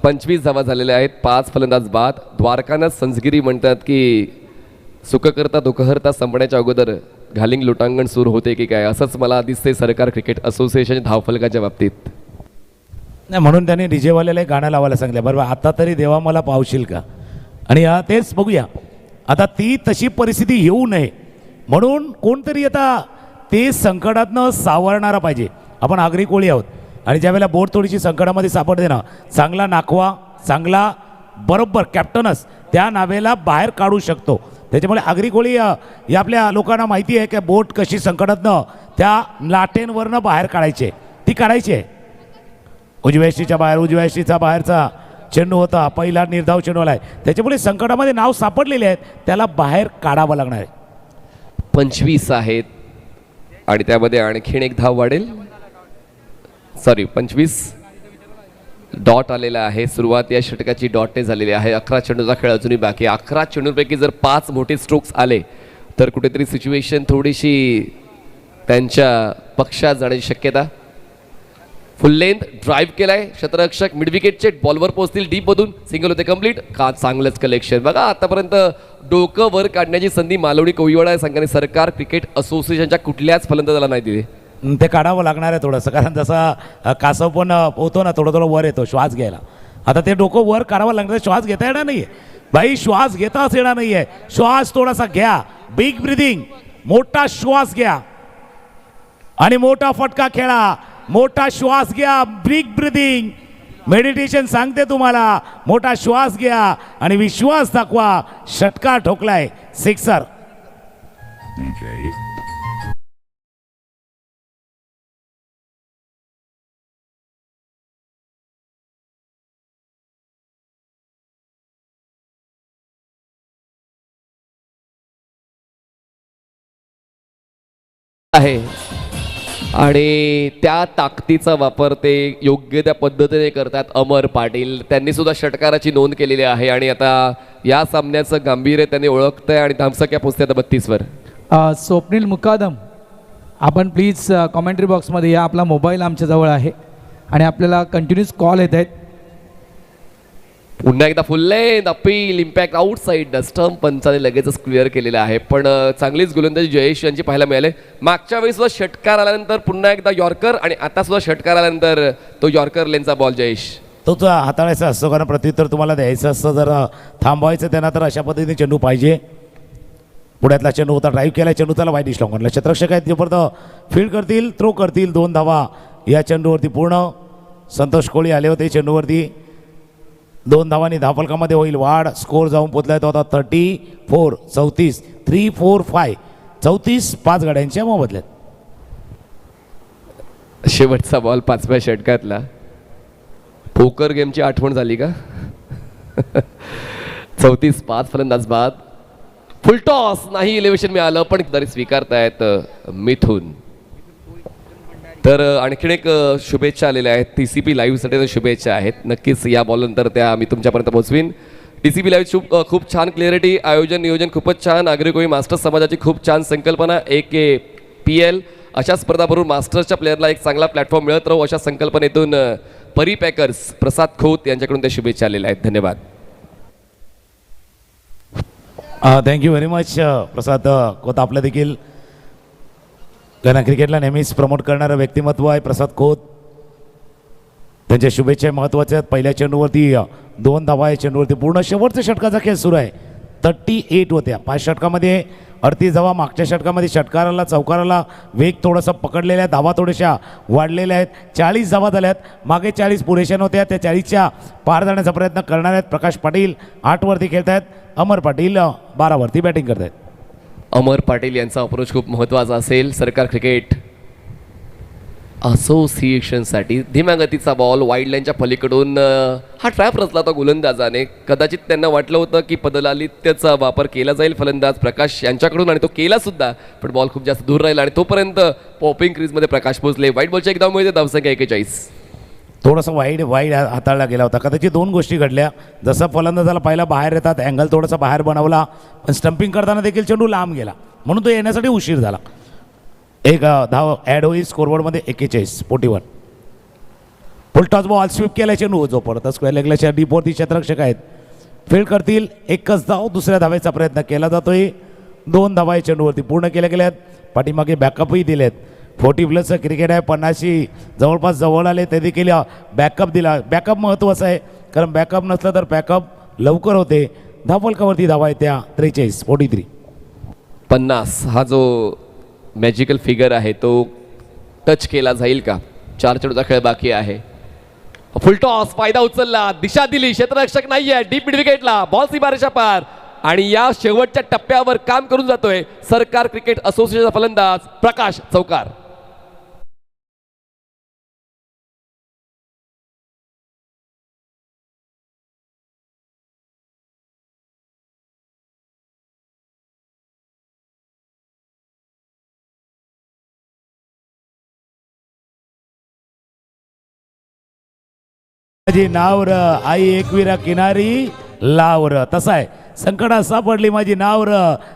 25 धावा झालेल्या आहेत, 5 फलंदाज बाद. द्वारकानाथ संजगिरी म्हणतात की सुख करता दुःख हरता संपण्याच्या अगोदर घालिंग लुटांगण सुरू होते की काय, असंच मला दिसते सरकार क्रिकेट असोसिएशन धावफलकाच्या बाबतीत. नाही म्हणून त्यांनी डीजेवाल्याला एक गाणं लावायला सांगितलं. बरोबर, आता तरी देवा मला पावशील का. आणि तेच बघूया आता ती तशी परिस्थिती येऊ नये म्हणून कोणतरी आता ते संकटातनं सावरणारा पाहिजे. आपण आगरी कोळी आहोत आणि ज्यावेळेला बोट थोडीशी संकटामध्ये सापडते ना, चांगला नाखवा, चांगला बरोबर कॅप्टनच त्या नावेला बाहेर काढू शकतो. त्याच्यामुळे आगरी कोळी या आपल्या लोकांना माहिती आहे की बोट कशी संकटातनं त्या लाटेंवरनं बाहेर काढायचे, ती काढायची आहे. उजव्या यष्टीच्या बाहेर, उजव्या यष्टीचा बाहेरचा चेंडू होता, पहिला निर्धाव चेंडू आला आहे. त्याच्यामुळे संकटामध्ये नाव सापडलेले आहेत, त्याला बाहेर काढावं लागणार आहे. 25 आहेत आणि त्यामध्ये आणखीन एक धाव वाढेल. 25 डॉट आलेला आहे. सुरुवात या षटकाची डॉटने झालेली आहे. 11 चेंडूचा खेळ अजूनही बाकी. 11 चेंडूंपैकी जर 5 मोठे स्ट्रोक्स आले तर कुठेतरी सिच्युएशन थोडीशी त्यांच्या पक्षात जाण्याची शक्यता. फुल लेंथ ड्राईव्ह केलाय क्षेत्ररक्षक, मिड विकेटचे बॉलवर पोहोचतील डीप मधून, सिंगल होते कंप्लीट. का चांगलंच कलेक्शन बघा. आतापर्यंत डोकं वर काढण्याची संधी मालवणी कोळीवाडा संघाने सरकार क्रिकेट असोसिएशनच्या कुठल्याच फलंदाजाला नाही दिली. ते काढावं लागणार आहे थोडंसं, कारण जसा कासव पण पोहतो ना, थोडं थोडं वर येतो श्वास घ्यायला. आता ते डोकं वर काढावं लागणार. श्वास घेता येणार नाही आहे भाई, श्वास घेताच येणार नाही आहे. श्वास थोडासा घ्या, बिग ब्रिदिंग, मोठा श्वास घ्या आणि मोठा फटका खेळा. मोठा श्वास घ्या, बिग ब्रिदिंग, मेडिटेशन सांगते तुम्हाला. मोठा श्वास घ्या आणि विश्वास दाखवा. षटकार ठोकलाय, सिक्सर. आहे आणि त्या ताकदीचा वापर ते योग्य त्या पद्धतीने करतात. अमर पाटील त्यांनी सुद्धा षटकाराची नोंद केलेली आहे आणि आता या सामन्याचं गांभीर्य त्यांनी ओळखतंय आणि धामसक्या पोचते आता 32 वर. स्वप्नील मुकादम, आपण प्लीज कॉमेंट्री बॉक्समध्ये या. आपला मोबाईल आमच्याजवळ आहे आणि आपल्याला कंटिन्यूस कॉल येत आहेत. पुन्हा एकदा फुल length appeal, impact outside stump Panchane लगेचच क्लिअर केलेला आहे. पण चांगलीच गोलंदाजी जयेश यांची पाहायला मिळाले. मागच्या वेळी सुद्धा षटकार आल्यानंतर पुन्हा एकदा यॉर्कर आणि आता सुद्धा षटकार आल्यानंतर तो यॉर्कर लेनचा बॉल जयेश तो हाताळायचा असतो, कारण प्रत्युत्तर तुम्हाला द्यायचं असतं. जर थांबवायचं त्यांना तर अशा पद्धतीने चेंडू पाहिजे. पुढ्यातला चेंडू होता, ड्राईव्ह केला चेंडू, त्याला वाईट डिश लावून क्षेत्ररक्षक आहेत जोपर्यंत फील्ड करतील, थ्रो करतील. 2 धावा या चेंडूवरती पूर्ण. संतोष कोळी आले होते चेंडूवरती. 2 धावांनी धावफलकामध्ये होईल वाढ. स्कोर जाऊन पोचलाय तो आता 34. 34 3 4 5 34 5 गाड्यांच्या मोबदल्यात. शेवटचा बॉल 5व्या षटकातला. पोकर गेमची आठवण झाली का? 34-5 फलंदाज बाद. फुल टॉस नाही, इलेव्हेशन मिळालं पण तरी स्वीकारतायत मिथून. तर आणखीन एक शुभेच्छा आलेल्या आहेत. TCP लाईव्हसाठी शुभेच्छा आहेत. नक्कीच या बॉलनंतर त्या मी तुमच्यापर्यंत पोहोचवीन. TCP लाईव्ह खूप छान क्लिअरिटी, आयोजन नियोजन खूपच छान. नागरिक कोळी मास्टर्स समाजाची खूप छान संकल्पना. AKPL अशा स्पर्धा भरून मास्टर्सच्या प्लेअरला एक चांगला प्लॅटफॉर्म मिळत राहू अशा संकल्पनेतून परी पॅकर्स प्रसाद खोत यांच्याकडून त्या शुभेच्छा आलेल्या आहेत. धन्यवाद. थँक्यू व्हेरी मच प्रसाद खोत. आपलं देखील त्यांना क्रिकेटला नेहमीच प्रमोट करणारं व्यक्तिमत्व आहे प्रसाद खोत. त्यांच्या शुभेच्छा महत्त्वाच्या आहेत. पहिल्या चेंडूवरती 2 धावा आहे चेंडूवरती. पूर्ण शेवटच्या षटकाचा खेळ सुरू आहे. 38 होत्या 5 षटकामध्ये. 38 धावा. मागच्या षटकामध्ये षटकाराला चौकाराला वेग थोडासा पकडलेला आहे. धावा थोड्याशा वाढलेल्या आहेत. 40 धावा झाल्यात. मागे 40 पुरेशा नव्हत्या. त्या 40च्या पार जाण्याचा प्रयत्न करणार आहेत. प्रकाश पाटील 8 वरती खेळत आहेत. अमर पाटील 12 वरती बॅटिंग करत आहेत. अमर पाटील यांचा अप्रोच खूप महत्त्वाचा असेल सरकार क्रिकेट असोसिएशनसाठी. धीम्या गतीचा बॉल वाईड लाईनच्या पलीकडून हा ट्रॅप रचला होता गोलंदाजाने. कदाचित त्यांना वाटलं होतं की पदलालित्याचा वापर केला जाईल फलंदाज प्रकाश यांच्याकडून आणि तो केला सुद्धा, पण बॉल खूप जास्त दूर राहिला आणि तोपर्यंत पॉपिंग क्रीजमध्ये प्रकाश पोहोचले. वाईट बॉलच्या एक धाव मिळते. धावसंख्या 41. थोडासा वाईड हाताळला गेला होता. कदाचित 2 गोष्टी घडल्या. जसं फलंदाजाला पहिला बाहेर येतात, अँगल थोडासा बाहेर बनवला, पण स्टंपिंग करताना देखील चेंडू लांब गेला म्हणून तो येण्यासाठी उशीर झाला. एक धाव ॲड होईल स्कोरबोर्डमध्ये. 41 41. फुलटॉस बॉल स्वीप केला चेंडू जो पडतो स्क्वेअर लेगला डीपवरती क्षेत्ररक्षक आहेत फील्ड करतील. एकच धाव दुसऱ्या धावायचा प्रयत्न केला जातोय. 2 धावा आहे चेंडूवरती पूर्ण केल्या गेल्यात. पाठीमागे बॅकअपही दिलेत. 40+ क्रिकेट आहे. 50 जवळपास जवळ आले ते देखील बॅकअप दिला. बॅकअप महत्त्वाचं आहे कारण बॅकअप नसलं तर बॅकअप लवकर होते. धावफलकावरती धावा आहे त्या 43-43. 50 हा जो मॅजिकल फिगर आहे तो टच केला जाईल का? 4 चेंडूचा खेळ बाकी आहे. फुलटॉस फायदा उचलला, दिशा दिली, क्षेत्ररक्षक नाहीये, डीप मिड विकेटला, बॉल सीमारेषा पार आणि या शेवटच्या टप्प्यावर काम करून जातोय सरकार क्रिकेट असोसिएशनचा फलंदाज प्रकाश चौकार. माझी नावर आई एकविरा किनारी लावर. तसा आहे संकटात सापडली माझी नावर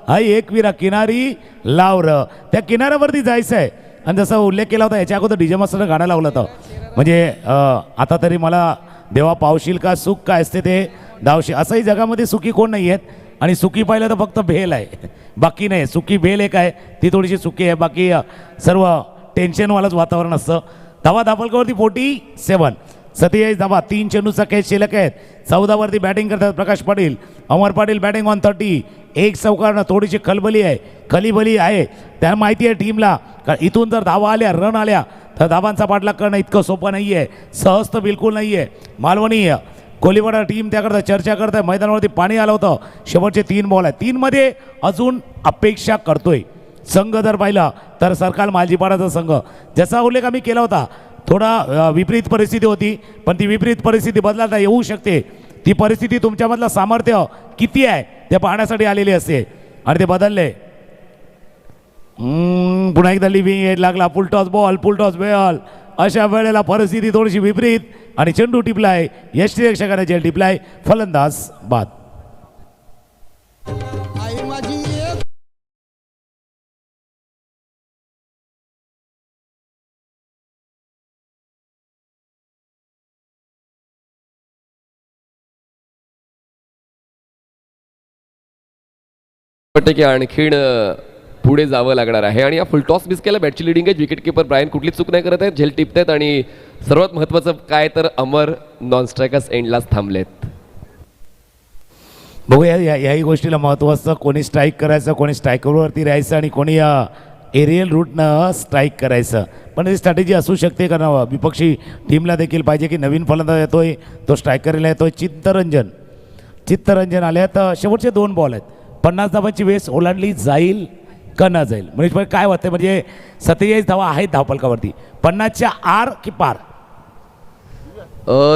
आई एकविरा किनारी लावर. त्या किनाऱ्यावरती जायचं आहे. आणि जसा उल्लेख केला होता याच्या अगोदर डीजे मास्टरनं गाणं लावलं होतं. म्हणजे आता तरी मला देवा पावशील का सुख काय असते ते धावशी. असंही जगामध्ये सुखी कोण नाही आहेत. आणि सुखी पाहिलं तर फक्त भेल आहे बाकी नाही. सुखी भेल एक आहे ती थोडीशी सुखी आहे. बाकी सर्व टेन्शनवालंच वातावरण असतं. धावा धापलकावरती 47. 27 धावा. 3 चेंडूचा कॅच शिल्लक आहेत. 14 वरती बॅटिंग करतात प्रकाश पाटील. अमर पाटील बॅटिंग ऑन 30. एक चौकारनं थोडीशी खलबली आहे त्या माहिती आहे टीमला. कारण इथून जर धावा आल्या रन आल्या तर धावांचा पाठलाग करणं इतकं सोपं नाही आहे. सहज तर बिलकुल नाही आहे. मालवणी कोलीवाडा टीम त्याकरता चर्चा करत आहे. मैदानावरती पाणी आलं होतं. शेवटचे 3 बॉल आहेत. 3 मध्ये अजून अपेक्षा करतोय संघ. जर पाहिला तर सरकार मालजीपाडाचा संघ ज्याचा उल्लेख आम्ही केला होता. थोडा विपरीत परिस्थिती होती पण ती विपरीत परिस्थिती बदलाता येऊ शकते. ती परिस्थिती तुमच्यामधलं सामर्थ्य किती आहे ते पाहण्यासाठी आलेली असते आणि ते बदलले. पुन्हा एकदा लिव्हिंग एड लागला. फुलटॉस बॉल अशा वेळेला परिस्थिती थोडीशी विपरीत आणि चेंडू टिपलाय. यष्टीरक्षकाने जेल टिपलाय. फलंदाज बाद. वाटतं की आणखीन पुढे जावं लागणार आहे. आणि या फुलटॉस मिस केला. बॅटची लिडिंग आहे. विकेट किपर ब्रायन कुठलीच चूक नाही करत आहेत. झेल टिपतायत आणि सर्वात महत्त्वाचं काय तर अमर नॉन स्ट्रायकर्स एंडलाच थांबलेत. बघूया याही गोष्टीला महत्त्व असतं. कोणी स्ट्राईक करायचं, कोणी स्ट्रायकरवरती राहायचं आणि कोणी एरियल रूटनं स्ट्राईक करायचं. पण ही स्ट्रॅटेजी असू शकते कारण विपक्षी टीमला देखील पाहिजे की नवीन फलंदाज येतोय तो स्ट्रायकरला येतोय. चित्तरंजन आले तर शेवटचे 2 बॉल आहेत. 50 धावांची वेस ओलांडली जाईल का न जाईल म्हणजे काय वाटतं. म्हणजे 47 धावा आहेत धावफलकावरती. 50च्या आर की पार.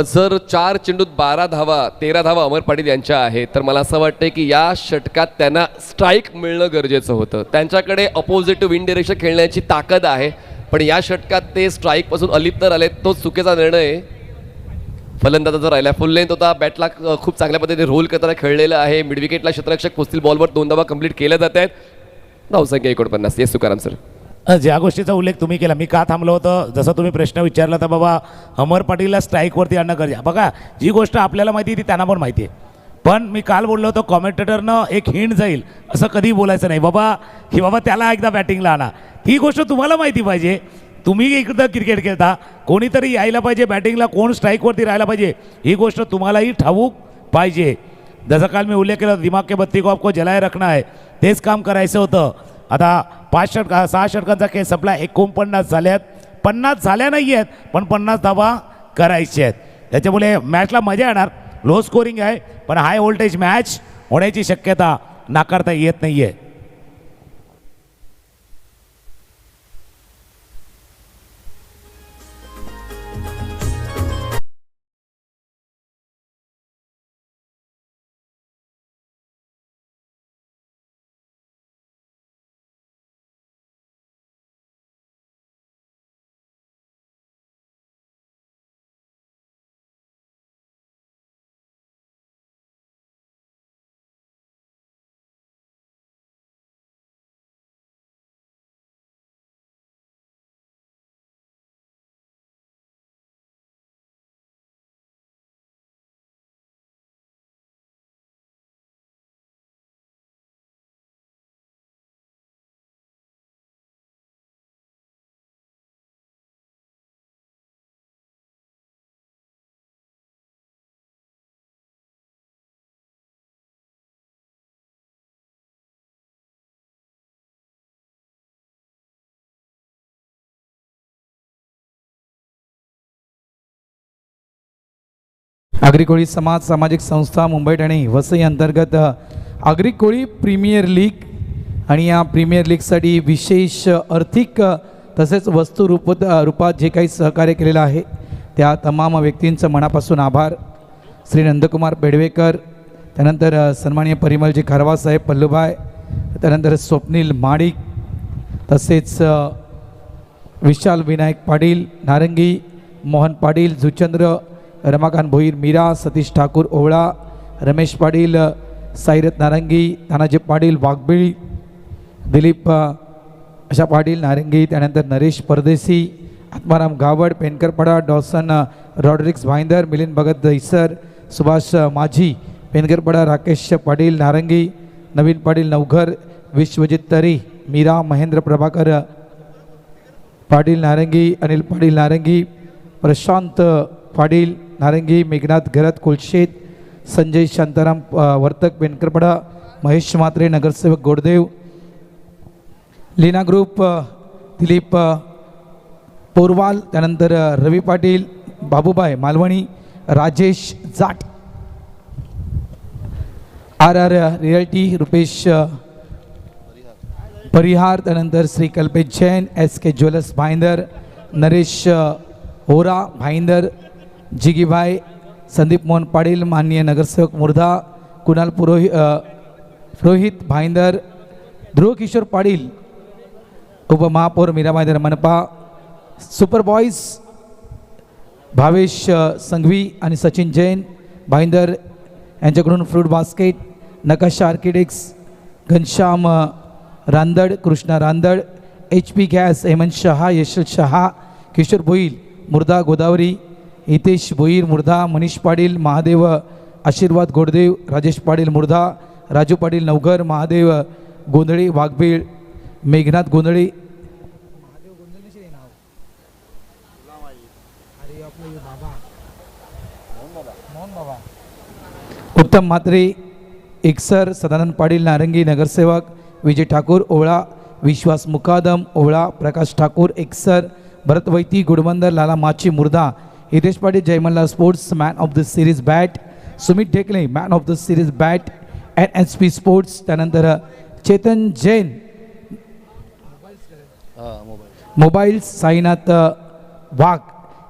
जर 4 चेंडूत 12 धावा 13 धावा अमर पाटील यांच्या आहेत तर मला असं वाटतं की या षटकात त्यांना स्ट्राईक मिळणं गरजेचं होतं. त्यांच्याकडे अपोजिट टू विन डिरेक्शन खेळण्याची ताकद आहे पण या षटकात ते स्ट्राईकपासून अलिप्त आले. तो चुकीचा निर्णय फलंदाजाचा राहिला. फुल लेंथ होता. बॅटला खूप चांगल्या पद्धतीने रोल करताना खेळलेलं आहे. मिड विकेटला क्षेत्ररक्षक पोचतील. बॉलवर 2 धावा कंप्लीट केल्या जात आहेत. धावसंख्या 49. Yes Tukaram sir. ज्या गोष्टीचा उल्लेख तुम्ही केला मी का थांबलो होतं जसं तुम्ही प्रश्न विचारला तर बाबा अमर पाटीलला स्ट्राईकवरती आणणं गरजेचं. बघा जी गोष्ट आपल्याला माहिती आहे ती त्यांना पण माहिती आहे. पण मी काल बोललो होतो कॉमेंटेटरनं एक हिंट जाईल असं कधी बोलायचं नाही बाबा की बाबा त्याला एकदा बॅटिंगला आणा. ही गोष्ट तुम्हाला माहिती पाहिजे. तुम्ही इकडं क्रिकेट खेळता. कोणीतरी यायला पाहिजे बॅटिंगला. कोण स्ट्राईकवरती राहायला पाहिजे ही गोष्ट तुम्हालाही ठाऊक पाहिजे. जसं काल मी उल्लेख केला दिमाग के बत्ती को आपको जलाय रखना है तेच काम करायचं होतं. आता 6 षटकांचा खेळ संपला. 49 झाल्यात. 50 झाल्या नाही आहेत पण 50 धावा करायच्या आहेत. त्याच्यामुळे मॅचला मजा येणार. लो स्कोरिंग आहे पण हाय व्होल्टेज मॅच होण्याची शक्यता नाकारता येत नाही आहे. आगरी कोळी समाज सामाजिक संस्था मुंबई ठाणे वसई अंतर्गत आगरी कोळी प्रीमियर लीग आणि या प्रीमियर लीगसाठी विशेष आर्थिक तसेच वस्तू रूपात जे काही सहकार्य केलेलं आहे त्या तमाम व्यक्तींचं मनापासून आभार. श्री नंदकुमार पेडवेकर, त्यानंतर सन्माननीय परिमलजी खारवा साहेब पल्लूभाई, त्यानंतर स्वप्नील माडिक, तसेच विशाल विनायक पाटील नारंगी, मोहन पाटील जुचंद्र, रमाकांत भोईर मीरा, सतीश ठाकूर ओवळा, रमेश पाटील साईरथ नारंगी, तानाजी पाटील वाघबिळी, दिलीप अशा पाटील नारंगी, त्यानंतर नरेश परदेसी, आत्माराम गावड पेनकरपडा, डॉसन रॉड्रिक्स भाईंदर, मिलिंद भगत दहिसर, सुभाष माझी पेनकरपडा, राकेश पाटील नारंगी, नवीन पाटील नवघर, विश्वजित तरी, मीरा महेंद्र प्रभाकर पाटील नारंगी, अनिल पाटील नारंगी, प्रशांत पाटील नारंगी, मेघनाथ घरत कुलशेत, संजय शांताराम वर्तक पेनकरपडा, महेश म्हात्रे नगरसेवक गोडदेव, लीना ग्रुप दिलीप पोरवाल, त्यानंतर रवी पाटील, बाबूबाई मालवणी, राजेश जाट, RR रिअल्टी रुपेश परिहार, त्यानंतर श्री कल्पेश जैन, SK ज्वेलर्स भाईंदर, नरेश होरा भाईंदर, जिगीभाई, संदीप मोहन पाटील, माननीय नगरसेवक मुर्धा, कुणाल पुरोहित भाईंदर, ध्रुव किशोर पाटील, उपमहापौर मीराबाई मनपा, सुपर बॉयज भावेश संघवी आणि सचिन जैन भाईंदर यांच्याकडून fruit basket, Naksha architects Ghanshyam Randad, Krishna Randad, HP gas Hemant Shah, Yashal Shah, Kishor Bhoir Murdha Godavari, Hitesh Bhoir Murdha, Manish Patil Mahadev, Ashirwad Goddev, Rajesh Patil मुर्धा, Raju Patil Navghar, Mahadev गोंधळी वाघबीळ, मेघनाथ गोंधळी, उत्तम म्हात्रे एकसर, सदानंद पाटील नारंगी नगरसेवक, विजय ठाकूर ओवळा, विश्वास मुकादम Ovala, Prakash Thakur Eksar, Bharat Vaiti Gudbandar, Lala Machi Murdha, Hitesh Patil Jaymalla sports man of the series bat, Sumit Dhekale man of the series bat NSP sports, त्यानंतर चेतन जैन मोबाईल्स, साईनाथ वाघ,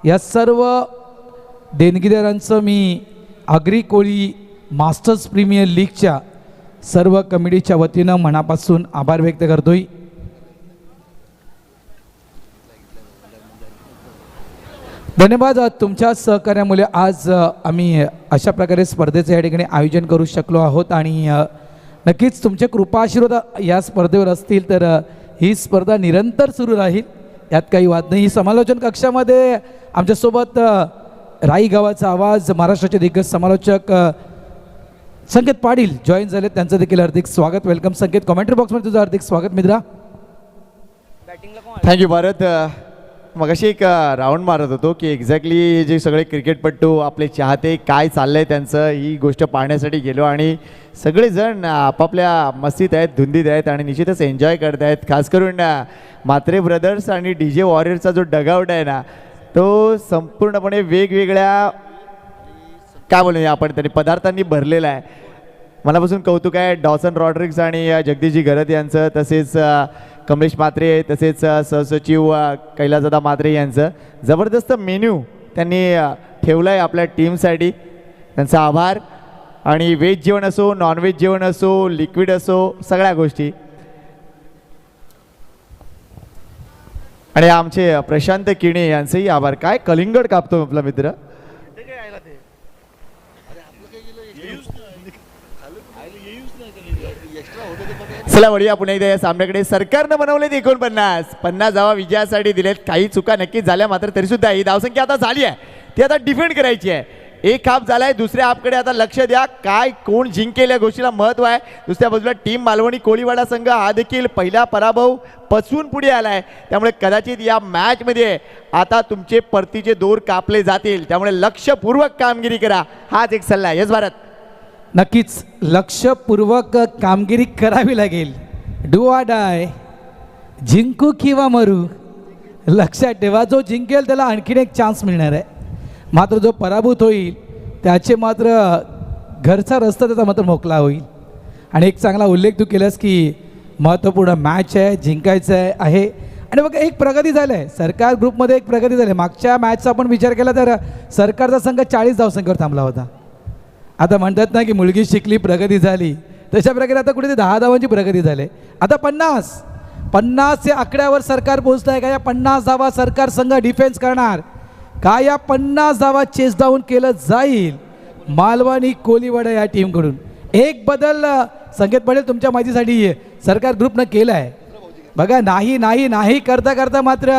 या सर्व देणगीदारांचं मी आगरी कोळी मास्टर्स प्रीमियर लीगच्या सर्व कमिटीच्या वतीनं मनापासून आभार व्यक्त करतोय. धन्यवाद. तुमच्या सहकार्यामुळे आज आम्ही अशा प्रकारे स्पर्धेचं या ठिकाणी आयोजन करू शकलो आहोत आणि नक्कीच तुमचे कृपा आशीर्वाद या स्पर्धेवर असतील तर ही स्पर्धा निरंतर सुरू राहील, यात काही वाद नाही. समालोचन कक्षामध्ये आमच्यासोबत राई गावाचा आवाज महाराष्ट्राचे दिग्गज समालोचक संकेत पाटील जॉईन झाले, त्यांचं देखील हार्दिक स्वागत. वेलकम संकेत. कॉमेंट्री बॉक्समध्ये तुझं हार्दिक स्वागत मित्रा. थँक्यू भारत. मगाशी एक राऊंड मारत होतो की एक्झॅक्टली जे सगळे क्रिकेटपटू आपले चाहते काय चाललं आहे त्यांचं, ही गोष्ट पाहण्यासाठी गेलो आणि सगळेजण आपापल्या मस्तीत आहेत, धुंदीत आहेत आणि निश्चितच एन्जॉय करत आहेत. खास करून म्हात्रे ब्रदर्स आणि DJ वॉरियरचा जो डगआउट आहे ना, तो संपूर्णपणे वेगवेगळ्या काय बोलूया आपण त्यांनी पदार्थांनी भरलेला आहे. मनापासून कौतुक आहे डॉसन रॉड्रिक्स आणि जगदीशजी घरत यांचं, तसेच कमलेश म्हात्रे, तसेच सहसचिव कैलासदादा म्हात्रे यांचं. जबरदस्त मेन्यू त्यांनी ठेवला आहे आपल्या टीमसाठी, त्यांचा आभार. आणि व्हेज जेवण असो, नॉनव्हेज जेवण असो, लिक्विड असो, सगळ्या गोष्टी. आणि आमचे प्रशांत किणे यांचेही आभार. काय कलिंगड कापतो आपला मित्र. चला वळूया पुन्हा एकदा या सामन्याकडे. सरकारनं बनवलेत 49 धावा विजयासाठी दिलेत. काही चुका नक्कीच झाल्या, मात्र तरीसुद्धा ही धावसंख्या आता झाली आहे, ती आता डिफेंड करायची आहे. एक हाफ झालाय, दुसऱ्या हाफकडे आता लक्ष द्या. काय कोण जिंकेल या गोष्टीला महत्व आहे. दुसऱ्या बाजूला टीम मालवणी कोळीवाडा संघ हा देखील पहिला पराभव पचवून पुढे आलाय. त्यामुळे कदाचित या मॅचमध्ये आता तुमचे परतीचे दोर कापले जातील. त्यामुळे लक्षपूर्वक कामगिरी करा, हाच एक सल्ला आहे. यस भारत. नक्कीच लक्षपूर्वक कामगिरी करावी लागेल. डू ऑर डाय, जिंकू किंवा मरू. लक्षात ठेवा, जो जिंकेल त्याला आणखीन एक चान्स मिळणार आहे, मात्र जो पराभूत होईल त्याचे मात्र घरचा रस्ता त्याचा मात्र मोकळा होईल. आणि एक चांगला उल्लेख तू केलास की महत्त्वपूर्ण मॅच आहे, जिंकायचं आहे. आणि बघा एक प्रगती झाली आहे सरकार ग्रुपमध्ये, एक प्रगती झाली आहे. मागच्या मॅचचा आपण विचार केला तर सरकारचा संघ 40 धावसंख्येवर थांबला होता. आता म्हणतात ना की मुलगी शिकली प्रगती झाली, तशा प्रकारे आता कुठे 10 धावांची प्रगती झाली. आता 50 या आकड्यावर सरकार पोहोचलं आहे का? या 50 धावा सरकार संघ डिफेन्स करणार का? या 50 धावा चेस डाऊन केलं जाईल मालवणी कोलिवाडा या टीमकडून? एक बदल संकेत पडेल तुमच्या माहितीसाठी सरकार ग्रुपनं केलं आहे बघा. नाही करता करता मात्र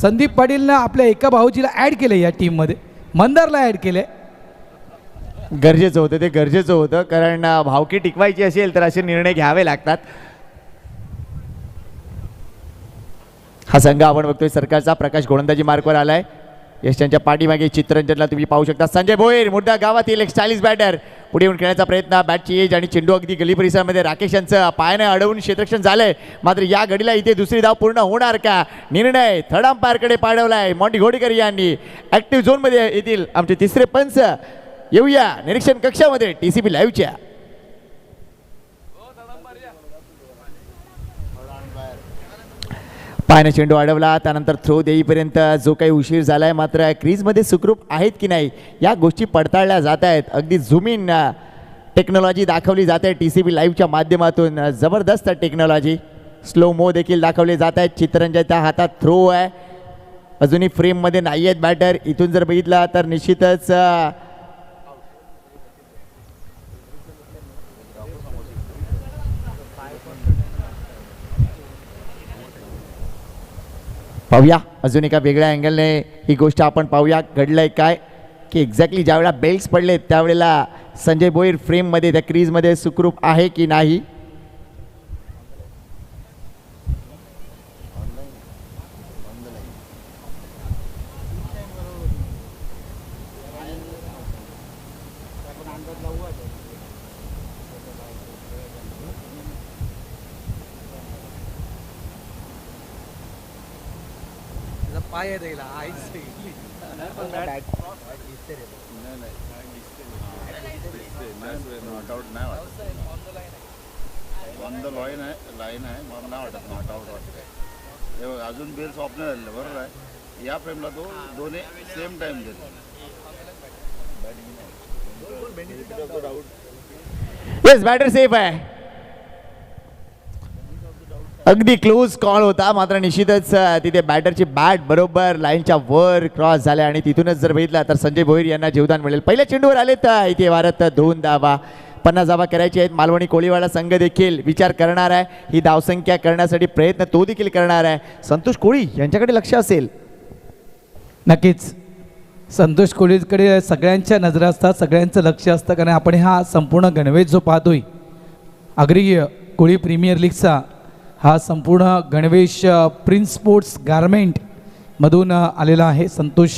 संदीप पाटीलनं आपल्या एका भाऊजीला ॲड केलं या टीममध्ये, मंदारला ॲड केलं. गरजेचं होतं, ते गरजेचं होतं, कारण भावकी टिकवायची असेल तर असे निर्णय घ्यावे लागतात. हा संघ आपण बघतोय सरकारचा. प्रकाश गोलंदाजी मार्कवर आलाय. यशांच्या पाठीमागे चित्ररंजनला तुम्ही पाहू शकता. संजय भोईर मुर्दा गावातील एक स्टायलिश बॅटर पुढे येऊन खेळण्याचा प्रयत्न. बॅटची एज आणि चेंडू अगदी गली परिसरामध्ये राकेश यांचं पायाने अडवून क्षेत्ररक्षण झालंय. मात्र या घडीला इथे दुसरी धाव पूर्ण होणार का? निर्णय थर्ड अंपायरकडे पाठवलाय मॉन्टी घोडेकर यांनी. ऍक्टिव्ह झोनमध्ये येथील आमचे तिसरे पंच. येऊया निरीक्षण कक्षामध्ये TCP लाईव्हच्या. पायाने चेंडू अडवला, त्यानंतर थ्रो देईपर्यंत जो काही उशीर झाला आहे, मात्र क्रीजमध्ये सुखरूप आहेत की नाही या गोष्टी पडताळल्या जात आहेत. अगदी झूम इन टेक्नॉलॉजी दाखवली जाते TCP लाईव्हच्या माध्यमातून. जबरदस्त टेक्नॉलॉजी. स्लो मो देखील दाखवले जात आहेत. चित्ररंजनच्या हातात थ्रो आहे, अजूनही फ्रेममध्ये नाही आहेत बॅटर. इथून जर बघितला तर निश्चितच पाहूया अजून एका वेगळ्या अँगलने ही गोष्ट आपण पाहूया. घडलंय काय की एक्झॅक्टली ज्यावेळेला बेल्ट्स पडले त्यावेळेला संजय भोईर फ्रेममध्ये त्या क्रीजमध्ये सुखरूप आहे की नाही. पाय द्यायला ऑन द लाईन आहे मला नाही वाटत नॉट आउट वाटतंय. अजून बेल्स ऑफ नाही झालेलं बरोबर आहे. या फ्रेमला तो दोन्ही सेम टाइम देतो. येस बॅटर सेफ आहे. अगदी क्लोज कॉल होता, मात्र निश्चितच तिथे बॅटरची बॅट बरोबर लाईनच्या वर क्रॉस झाल्या आणि तिथूनच जर बघितला तर संजय भोईर यांना जीवदान मिळेल. पहिल्या चेंडूवर आले तर इथे वारत 2 धावा. 50 धावा करायची आहेत. मालवणी कोळीवाडा संघ देखील विचार करणार आहे. ही धावसंख्या करण्यासाठी प्रयत्न तो देखील करणार आहे. संतोष कोळी यांच्याकडे लक्ष असेल. नक्कीच संतोष कोळीकडे सगळ्यांच्या नजरा असतात, सगळ्यांचं लक्ष असतं. कारण आपण हा संपूर्ण गणवेश जो पाहतोय आगरी कोळी प्रीमियर लीगचा, हा संपूर्ण गणवेश प्रिन्स स्पोर्ट्स गारमेंटमधून आलेला आहे. संतोष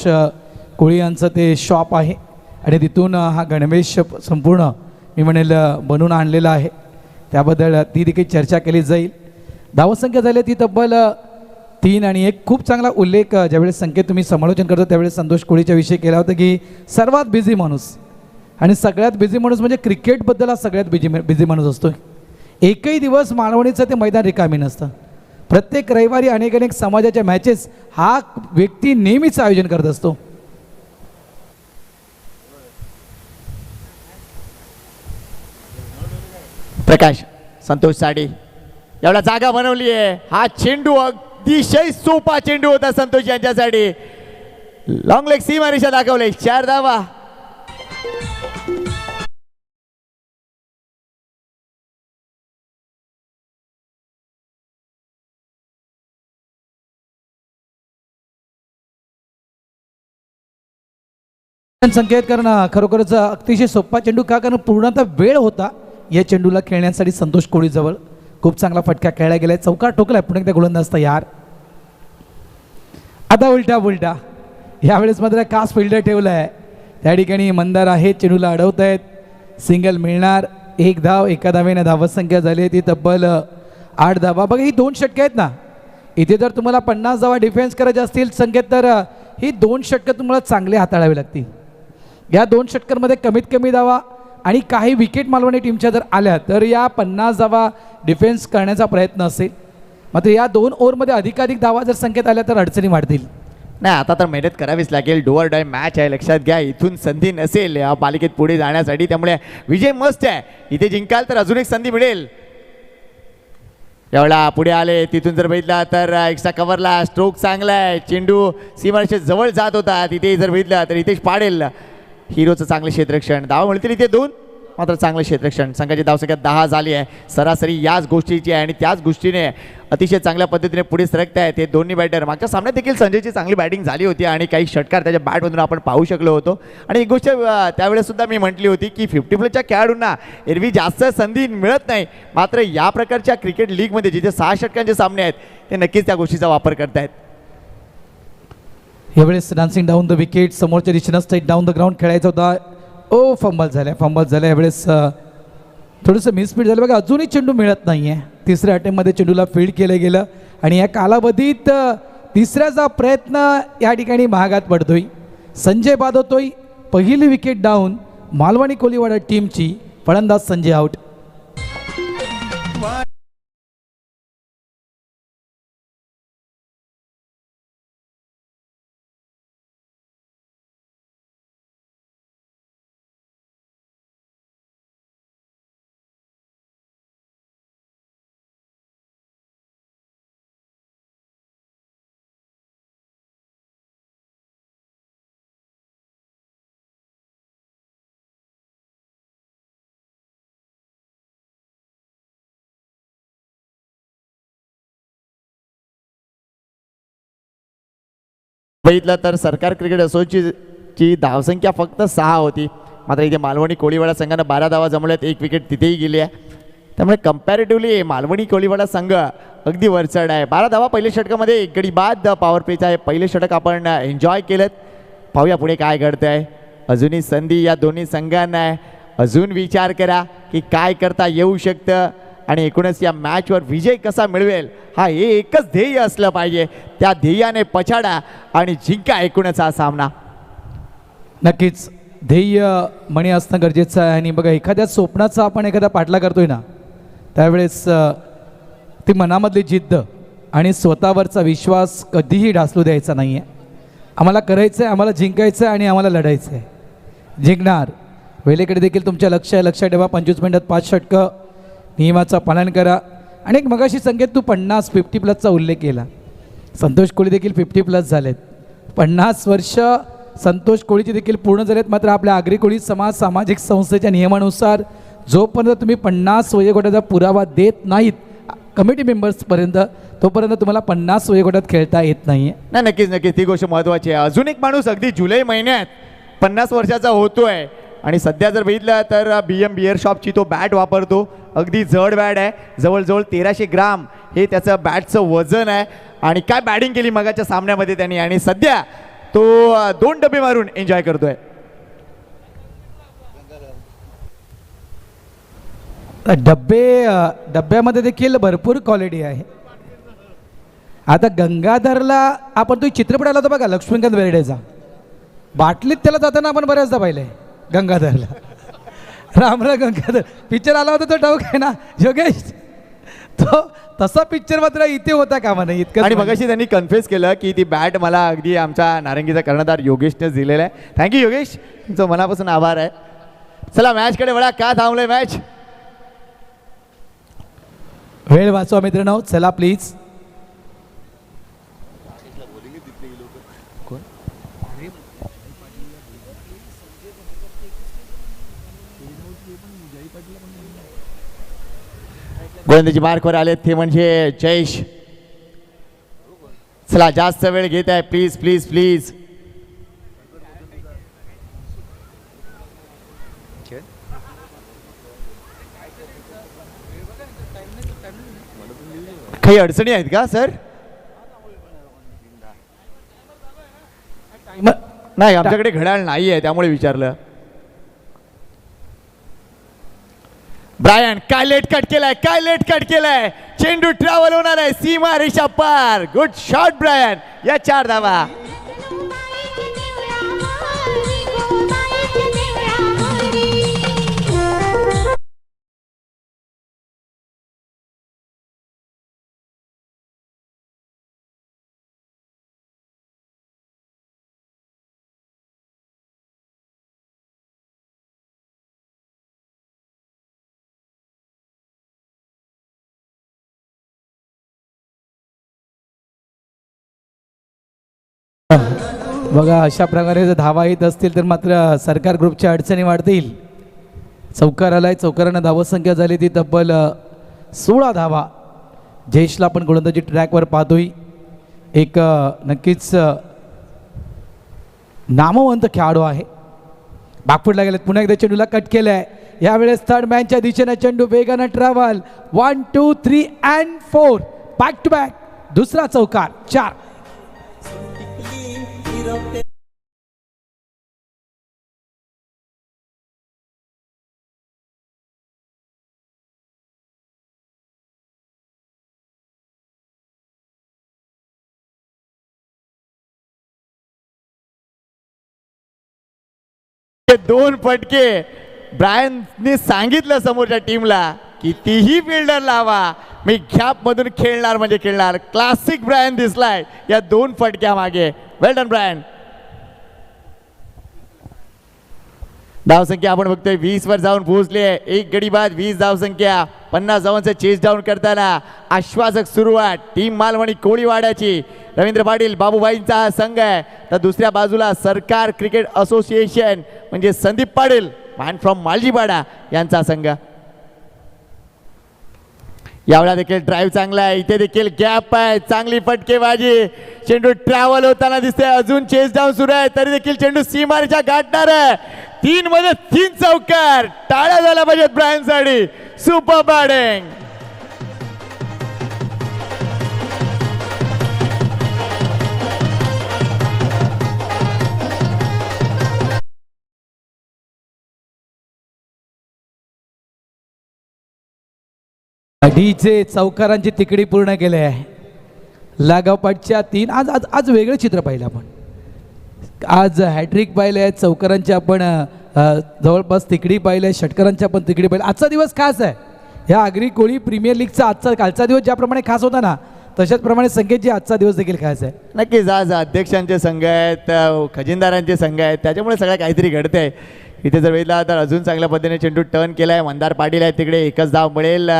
कोळी यांचं ते शॉप आहे आणि तिथून हा गणवेश संपूर्ण मी म्हणेल बनवून आणलेला आहे. त्याबद्दल ती देखील चर्चा केली जाईल. धावसंख्या झाली ती तब्बल 3 आणि 1. खूप चांगला उल्लेख ज्यावेळेस संकेत तुम्ही समालोचन करतो त्यावेळेस संतोष कोळीच्या विषयी केला होता की सर्वात बिझी माणूस आणि सगळ्यात बिझी माणूस म्हणजे क्रिकेटबद्दल हा सगळ्यात बिझी माणूस असतो. एकही दिवस मालवणीचं ते मैदान रिकामी नसतं. प्रत्येक रविवारी अनेक समाजाच्या मॅचेस हा व्यक्ती नेहमीच आयोजन करत असतो. प्रकाश संतोष साडी एवढा जागा बनवली आहे. हा चेंडू अतिशय सोपा चेंडू होता संतोष यांच्यासाठी. लॉंग लेग सीमारेषा दाखवले. 4 धावा. संकेत कारण खरोखरच अतिशय सोपा चेंडू का? कारण पूर्णतः वेळ होता या चेंडूला खेळण्यासाठी संतोष कोळीजवळ. खूप चांगला फटका खेळला गेलाय. चौकार ठोकलाय पुणे एकदा गोलंदाज तयार. आता उलटा यावेळेस मात्र खास फिल्डर ठेवलाय. त्या ठिकाणी मंदार आहे, चेंडूला अडवत आहेत. सिंगल मिळणार. 1 धाव. एका धावेने धावसंख्या झाली ती तब्बल 8 धावा. बघा ही 2 षटके आहेत ना, इथे जर तुम्हाला 50 धावा डिफेन्स करायचे असतील संकेत तर ही 2 षटकं तुम्हाला चांगले हाताळावी लागतील. या 2 षटकांमध्ये कमीत कमी धावा आणि काही विकेट मालवणी टीमच्या जर आल्या तर या 50 धावा डिफेन्स करण्याचा प्रयत्न असेल. मात्र या 2 ओव्हरमध्ये अधिकाधिक धावा जर संख्येत आल्या तर अडचणी वाढतील. नाही, आता तर मेहनत करावीच लागेल. डू ऑर डाय मॅच आहे, लक्षात घ्या. इथून संधी नसेल या मालिकेत पुढे जाण्यासाठी, त्यामुळे विजय मस्त आहे. इथे जिंकाल तर अजून एक संधी मिळेल. एवढा पुढे आले, तिथून जर बघितला तर एक्स्ट्रा कव्हरला स्ट्रोक चांगला आहे. चेंडू सीमारेषे जवळ जात होता, तिथे जर बघितलं तर इथेच पाडेल. हिरोचं चांगलं क्षेत्ररक्षण, धाव मिळतील इथे 2, मात्र चांगलं क्षेत्ररक्षण. संघाची धावसंख्या 10 झाली आहे. सरासरी याच गोष्टीची आहे आणि त्याच गोष्टीने अतिशय चांगल्या पद्धतीने पुढे सरकत आहेत हे दोन्ही बॅटर. मागच्या सामन्यात देखील संजयची चांगली बॅटिंग झाली होती आणि काही षटकार त्याच्या बॅटमधून आपण पाहू शकलो होतो. आणि एक गोष्ट त्यावेळेस सुद्धा मी म्हटली होती की 50+ खेळाडूंना एरवी जास्त संधी मिळत नाही, मात्र या प्रकारच्या क्रिकेट लीगमध्ये जिथे 6 षटकांचे सामने आहेत ते नक्कीच त्या गोष्टीचा वापर करतायत. यावेळेस डान्सिंग डाऊन द विकेट, समोरच्या दिशेनं स्ट्रेट डाऊन द ग्राउंड खेळायचं होता. फंबल झालं. यावेळेस थोडंसं मिसफीड झालं बघा. अजूनही चेंडू मिळत नाही आहे. तिसऱ्या अटेम्पमध्ये चेंडूला फील्ड केलं गेलं आणि या कालावधीत तिसऱ्याचा प्रयत्न या ठिकाणी महागात पडतोय. संजय बाद होतोय. पहिली विकेट डाऊन मालवणी कोळीवाडा टीमची. फलंदाज संजय आउट. बघितलं तर सरकार क्रिकेट असोसिएशनची धावसंख्या फक्त 6 होती, मात्र इथे मालवणी कोळीवाडा संघानं 12 धावा जमवल्यात. 1 विकेट तिथेही गेली आहे. त्यामुळे कम्पॅरेटिव्हली मालवणी कोळीवाडा संघ अगदी वरचढ आहे. 12 धावा पहिल्या षटकामध्ये, 1 गडी बाद पॉवर प्लेचा आहे. पहिले षटक आपण एन्जॉय केलं. पाहूया पुढे काय घडतं आहे. अजूनही संधी या दोन्ही संघांना आहे. अजून विचार करा की काय करता येऊ शकतं आणि एकूणच या मॅचवर विजय कसा मिळवेल हा एकच ध्येय असलं पाहिजे. त्या ध्येयाने पछाडा आणि जिंका एकूणच हा सामना. नक्कीच ध्येय म्हणे असणं गरजेचं आहे. आणि बघा, एखाद्या स्वप्नाचा आपण एखादा पाठला करतोय ना, त्यावेळेस ती मनामधली जिद्द आणि स्वतःवरचा विश्वास कधीही ढासळू द्यायचा नाही आहे. आम्हाला करायचं आहे, आम्हाला जिंकायचं आहे आणि आम्हाला लढायचं आहे. जिंकणार. वेळेकडे देखील तुमच्या लक्षात ठेवा. 25 मिनिटात 5 षटकं, नियमाचं पालन करा. आणि एक मगाशी संकेत तू 50-50+ उल्लेख केला. संतोष कोळी देखील 50+ झालेत. 50 वर्ष संतोष कोळीची देखील पूर्ण झालेत. मात्र आपल्या आगरी कोळी समाज सामाजिक संस्थेच्या नियमानुसार जोपर्यंत तुम्ही 50 वयोगटाचा पुरावा देत नाहीत कमिटी मेंबर्सपर्यंत, तोपर्यंत तुम्हाला 50 वयोगटात खेळता येत नाही आहे. नाही, नक्कीच ती गोष्ट महत्त्वाची आहे. अजून एक माणूस अगदी जुलै महिन्यात 50 वर्षाचा होतोय आणि सध्या जर बघितलं तर BM बिअर शॉपची तो बॅट वापरतो. अगदी जड बॅट आहे. जवळजवळ 1300 ग्राम हे त्याचं बॅटचं वजन आहे. आणि काय बॅटिंग केली मगाच्या सामन्यामध्ये त्यांनी, आणि सध्या तो 2 डबे मारून एन्जॉय करतोय. डब्यामध्ये देखील भरपूर क्वालिटी आहे. आता गंगाधरला आपण तो चित्रपट आला होता बघा लक्ष्मीकांत बेर्डेचा, बाटलीत त्याला जाताना आपण बऱ्याचदा पाहिलंय गंगाधरला. रामरा गंगाधर पिक्चर आला होता तो ठाऊक आहे ना योगेश, तो तसा पिक्चर मात्र इथे होता कामा नाही इतकं. आणि मगाशी त्यांनी कन्फेस केलं की ती बॅट मला अगदी आमचा नारंगीचा कर्णधार योगेशनेच दिलेला आहे. थँक्यू योगेश, तुमचं मनापासून आभार आहे. चला मॅचकडे वळा. का थांबलंय मॅच? वेळ वाचवा मित्रांनो, चला प्लीज. गोलंदाजी मार्कवर आले ते म्हणजे जयेश. चला जास्त वेळ घेत आहे, प्लीज प्लीज प्लीज. काही अडचणी आहेत का सर? नाही, आमच्याकडे घड्याळ नाही आहे त्यामुळे विचारलं. ब्रायन काय लेट कट केलाय, चेंडू ट्रॅव्हल होणार आहे सीमा रेषा पार. Good shot Brian. या 4 धावा. बघा अशा प्रकारे जर धावा येत असतील तर मात्र सरकार ग्रुपच्या अडचणी वाढतील. चौकार आलाय, चौकारानं धावसंख्या झाली ती तब्बल 16 धावा. जयेशला पण गोलंदाजी ट्रॅकवर पाहतोय. एक नक्कीच नामवंत खेळाडू आहे. बागफुटला गेलेत, पुन्हा एकदा चेंडूला कट केलाय. यावेळेस थर्ड मॅनच्या दिशेने चेंडू वेगानं travel. 1 2 3 and 4 back to back. दुसरा चौकार 4. दोन फटके. ब्रायनने सांगितलं समोरच्या टीमला कितीही फिल्डर लावा, मी गॅप मधून खेळणार म्हणजे खेळणार. क्लासिक ब्रायन दिसलाय या 2 फटक्या मागे. वेल डन ब्रायन. धावसंख्या आपण बघतोय 20 वर जाऊन पोहोचली आहे. 1 गडी बाद 20 धावसंख्या. 50 धावांचं चेस डाऊन करताना आश्वासक सुरुवात टीम मालवणी कोळीवाड्याची. रवींद्र पाटील बाबूभाईंचा हा संघ आहे, तर दुसऱ्या बाजूला सरकार क्रिकेट असोसिएशन म्हणजे संदीप पाटील मॅन फ्रॉम मालजीपाडा यांचा संघ. यावेळा देखील ड्राईव्ह चांगला आहे. इथे देखील गॅप आहे. चांगली फटकेबाजी. चेंडू ट्रॅव्हल होताना दिसते. अजून चेस डाऊन सुरू आहे, तरी देखील चेंडू सीमारेषा गाठणार आहे. 3 मध्ये 3 चौकार. टाळ्या झाल्या पाहिजेत ब्रायन साठी. Super batting. डीजे चौकारांची तिकडी पूर्ण केली आहे. लागोपाठच्या 3. आज आज आज वेगळं चित्र पाहिलं आपण. आज हॅट्रिक पाहिले आहेत चौकारांची, आपण जवळपास तिकडी पाहिले, षटकारांच्या पण तिकडी पाहिले. आजचा दिवस खास आहे. ह्या आगरी कोळी प्रीमियर लीगचा आजचा कालचा दिवस ज्याप्रमाणे खास होता ना, तशाच प्रमाणे संकेतजी आजचा दिवस देखील खास आहे. नक्कीच आज अध्यक्षांचे संघ आहेत, खजिनदारांचे संघ आहेत, त्याच्यामुळे सगळं काहीतरी घडतंय. इथे जर वेळेला तर अजून चांगल्या पद्धतीने चेंडू टर्न केलाय. मंदार पाटील आहे तिकडे, एकच धाव मिळेल.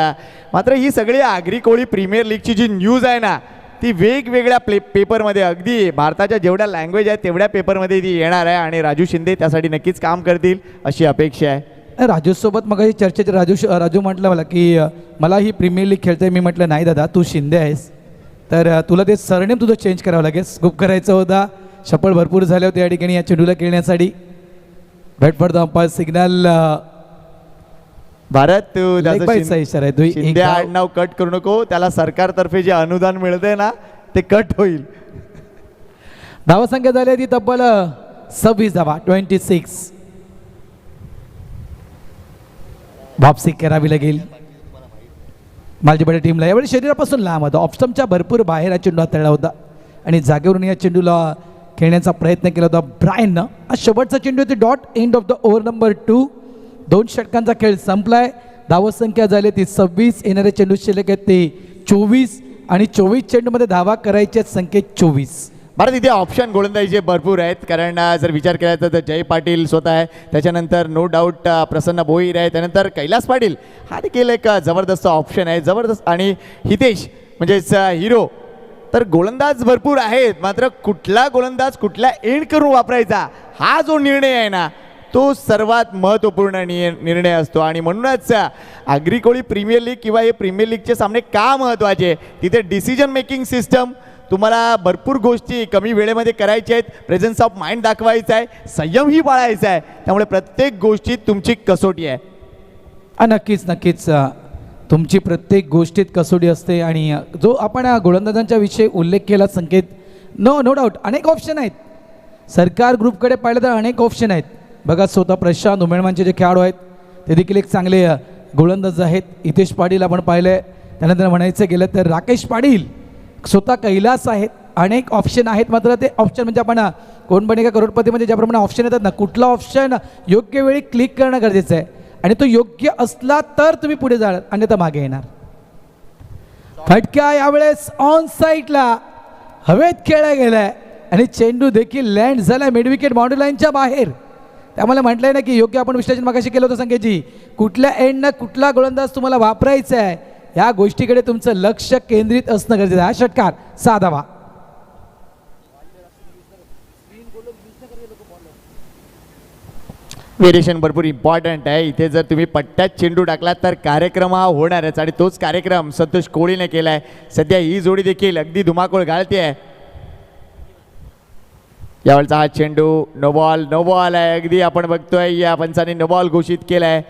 मात्र ही सगळी आगरी कोळी प्रीमियर लीगची जी न्यूज आहे ना, ती वेगवेगळ्या पेपरमध्ये, अगदी भारताच्या जेवढ्या लँग्वेज आहेत तेवढ्या पेपरमध्ये ती येणार आहे आणि राजू शिंदे त्यासाठी नक्कीच काम करतील अशी अपेक्षा आहे. राजूसोबत मग चर्चेत राजू म्हटलं मला की मला ही प्रीमियर लीग खेळते. मी म्हटलं नाही दादा, तू शिंदे आहेस, तर तुला ते सरनेम तुझं चेंज करावं लागेल. स्कूप करायचं होता. शपल भरपूर झाले होते या ठिकाणी या चेंडूला खेळण्यासाठी. Bat for the umpire signal. Bharat तू इशारा आहे. शिंदे आडनाव कट करू नको. त्याला सरकारतर्फे जे अनुदान मिळतंय ना ते कट होईल. धावसंख्या झाली ती तब्बल 26 धावा. 26. वापसी करावी लागेल मालजीपाडा टीमला. यावेळी शरीरापासून लांब होता. ऑफस्टमच्या भरपूर बाहेर हा चेंडू हाताळला होता आणि जागेवरून या चेंडूला खेळण्याचा प्रयत्न केला होता ब्रायननं. हा शेवटचा चेंडू होती. Dot end of the over number 2. 2 षटकांचा खेळ संपलाय. धावसंख्या झाली ती 26. येणारे चेंडू शिल्लक आहेत ते 24 आणि 24 चेंडूमध्ये धावा करायचे संख्येत 24. भारत इथे ऑप्शन गोलंदाजीचे भरपूर आहेत, कारण जर विचार केला तर जय पाटील स्वतः आहे, त्याच्यानंतर नो डाऊट प्रसन्न भोईर आहे, त्यानंतर कैलास पाटील हा देखील एक जबरदस्त ऑप्शन आहे. जबरदस्त. आणि हितेश म्हणजेच हिरो. तर गोलंदाज भरपूर आहेत, मात्र कुठला गोलंदाज कुठला एंड करून वापरायचा हा जो निर्णय आहे ना, तो सर्वात महत्त्वपूर्ण निर्णय असतो. आणि म्हणूनच आगरी कोळी प्रीमियर लीग किंवा हे प्रीमियर लीगचे सामने का महत्त्वाचे, तिथे डिसिजन मेकिंग सिस्टम, तुम्हाला भरपूर गोष्टी कमी वेळेमध्ये करायच्या आहेत, प्रेझेन्स ऑफ माइंड दाखवायचा आहे, संयमही पाळायचा आहे. त्यामुळे प्रत्येक गोष्टीत तुमची कसोटी आहे. नक्कीच नक्कीच तुमची प्रत्येक गोष्टीत कसोटी असते. आणि जो आपण गोलंदाजांच्या विषयी उल्लेख केला संकेत, नो डाऊट अनेक ऑप्शन आहेत. सरकार ग्रुपकडे पाहिलं तर अनेक ऑप्शन आहेत. बघा स्वतः प्रशांत उमेळमानचे जे खेळाडू आहेत ते देखील एक चांगले गोलंदाज आहेत. हितेश पाटील आपण पाहिलं. त्यानंतर म्हणायचं गेलं तर राकेश पाटील, स्वतः कैलास आहेत. अनेक ऑप्शन आहेत, मात्र ते ऑप्शन म्हणजे आपण कोण बनेगा करोडपतीमध्ये ज्याप्रमाणे ऑप्शन येतात ना, कुठला ऑप्शन योग्य वेळी क्लिक करणं गरजेचं आहे आणि तो योग्य असला तर तुम्ही पुढे जाणार, अन्यथा मागे येणार. फटका यावेळेस ऑन साईडला हवेत खेळला गेलाय आणि चेंडू देखील लँड झाला मिड विकेट बाउंड्री लाईनच्या बाहेर. त्यामुळे म्हटलंय ना की योग्य आपण विश्लेषण मागाशी केलं होतं संकेतजी, कुठल्या एंडनं कुठला गोलंदाज तुम्हाला वापरायचा आहे या गोष्टीकडे तुमचं लक्ष केंद्रित असणं गरजेचं आहे. हा षटकार 6 धावा. व्हेरिएशन भरपूर इम्पॉर्टंट आहे. इथे जर तुम्ही पट्ट्यात चेंडू टाकला तर कार्यक्रम हा होणारच आणि तोच कार्यक्रम संतोष कोळीने केला आहे. सध्या ही जोडी देखील अगदी धुमाकूळ घालते आहे. यावेळचा हा चेंडू नो बॉल आहे. अगदी आपण बघतोय या पंचाने नो बॉल घोषित केलाय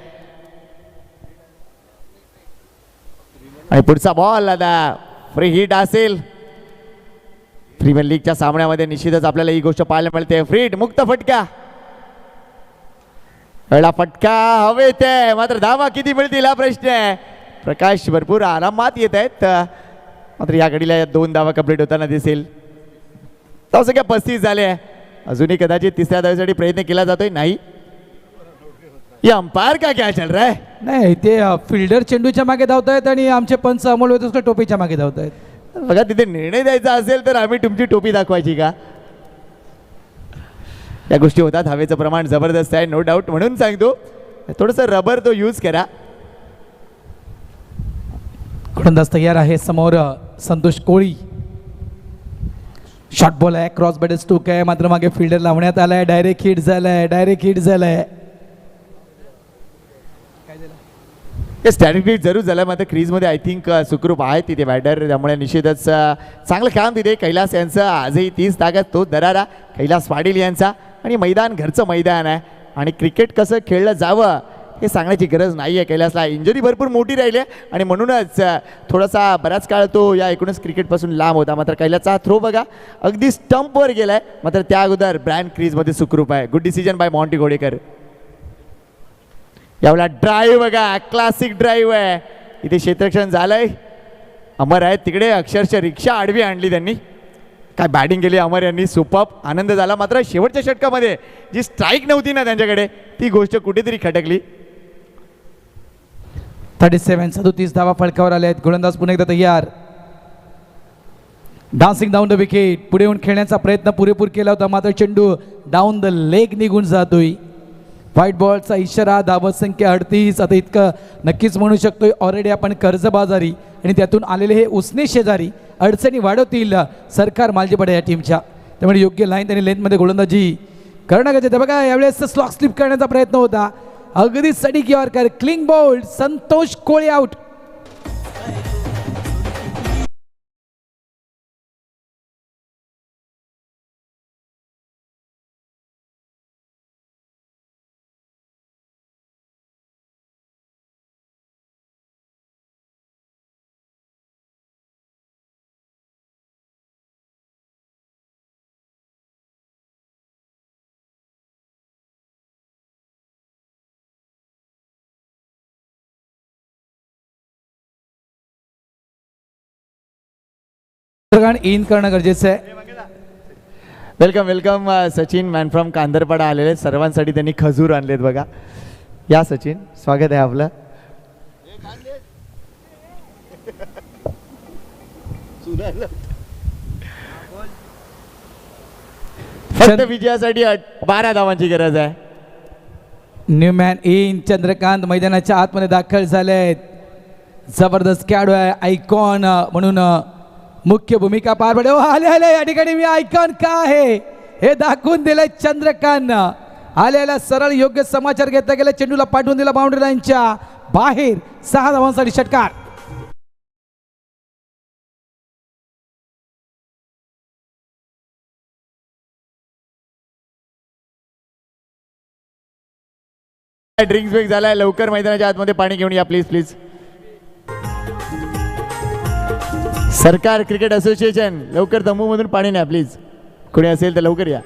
आणि पुढचा बॉल आता फ्री हिट असेल. प्रीमियर लीगच्या सामन्यामध्ये निश्चितच आपल्याला ही गोष्ट पाहायला मिळते. फ्री हिट, मुक्त फटका, पहिला फटका हवेत आहे, मात्र धावा किती मिळतील हा प्रश्न आहे. प्रकाश भरपूर आरामात येत आहेत, मात्र या घडीला 2 धावा कंप्लीट होताना दिसेल. संख्या 35 झाले आहे. अजूनही कदाचित तिसऱ्या धावेसाठी प्रयत्न केला जातोय. नाही, ये अंपायर का क्या चल रहा है? नाही, ते फिल्डर चेंडूच्या मागे धावत आहेत आणि आमचे पंच अमोल वेतुस्कर टोपीच्या मागे धावत आहेत. बघा, तिथे निर्णय द्यायचा असेल तर आम्ही तुमची टोपी दाखवायची का? या गोष्टी होतात. हवेचं प्रमाण जबरदस्त आहे, नो डाऊट. म्हणून सांगतो थोडंसं रबर तो यूज करा. गोलंदाज तयार आहे. समोर संतोष कोळी. शॉर्ट बॉल आहे, क्रॉस बॅट स्टोक आहे, मात्र मागे फिल्डर लावण्यात आलाय. डायरेक्ट हिट झालाय. हे स्टॅटिक जरूर झालं, मात्र क्रीजमध्ये आय थिंक सुखरूप आहे तिथे बॅटर, त्यामुळे निश्चितच चांगलं काम तिथे. कैलास यांचं आजही 30 ताकद, तो दरारा कैलास पाटील यांचा. आणि मैदान घरचं मैदान आहे आणि क्रिकेट कसं खेळलं जावं हे सांगण्याची गरज नाही आहे. कैलासला इंजरी भरपूर मोठी राहिली आहे आणि म्हणूनच थोडासा बराच काळ तो या एकूणच क्रिकेटपासून लांब होता. मात्र कैलासचा थ्रो बघा अगदी स्टंपवर गेला आहे, मात्र त्या अगोदर ब्रँड क्रीजमध्ये सुखरूप आहे. Good decision by Monty Ghodekar. यावेळेला ड्राईव्ह बघा, क्लासिक ड्राईव्ह आहे. इथे क्षेत्ररक्षण झालंय. अमर आहेत तिकडे, अक्षरशः रिक्षा आडवी आणली त्यांनी. काय बॅटिंग केली अमर यांनी, सुपर्ब. आनंद झाला. मात्र शेवटच्या षटकामध्ये जी स्ट्राईक नव्हती ना त्यांच्याकडे, ती गोष्ट कुठेतरी खटकली. 37 धावा फळकावर आले आहेत. गोलंदाज पुन्हा एकदा तयार. Dancing down the wicket. पुढे येऊन खेळण्याचा प्रयत्न पुरेपूर केला होता, मात्र चेंडू डाऊन द लेग निघून जातोय. व्हाईट बॉलचा इशारा. धावत संख्या 38. आता इतकं नक्कीच म्हणू शकतोय, ऑलरेडी आपण कर्जबाजारी आणि त्यातून आलेले हे उसने शेजारी अडचणी वाढवतील सरकार मालजीपाडा या टीमच्या. त्यामुळे योग्य लाईन आणि लेंथमध्ये गोलंदाजी करणं गरजेचं. बघा, यावेळेस स्लॉक स्लिप करण्याचा प्रयत्न होता. अगदी सडीक yorker, clean bowled. Santosh Koli out. In करणं गरजेचं आहे. Welcome Sachin, man from Kandarpada आलेले. सर्वांसाठी त्यांनी खजूर आणलेत बघा. या सचिन, स्वागत आहे आपलं. फक्त विजयासाठी 12 धावांची गरज आहे. Newman in. चंद्रकांत मैदानाच्या आतमध्ये दाखल झाले आहेत. जबरदस्त खेळाडू आहे, आयकॉन म्हणून मुख्य भूमिका पार पडे. आले या ठिकाणी मी आयकॉन का आहे हे दाखवून दिलंय चंद्रकांत. आलेला सरळ योग्य समाचार घेतला गेला, चेंडूला पाठवून दिला बाउंड्री लाईनच्या बाहेर. 6 धावांसाठी षटकार. ड्रिंक्स ब्रेक झालाय. लवकर मैदानाच्या आतमध्ये पाणी घेऊन या प्लीज. सरकार क्रिकेट असोसिएशन, लवकर तंबूमधून पाणी न्या प्लीज. कोणी असेल तर लवकर या.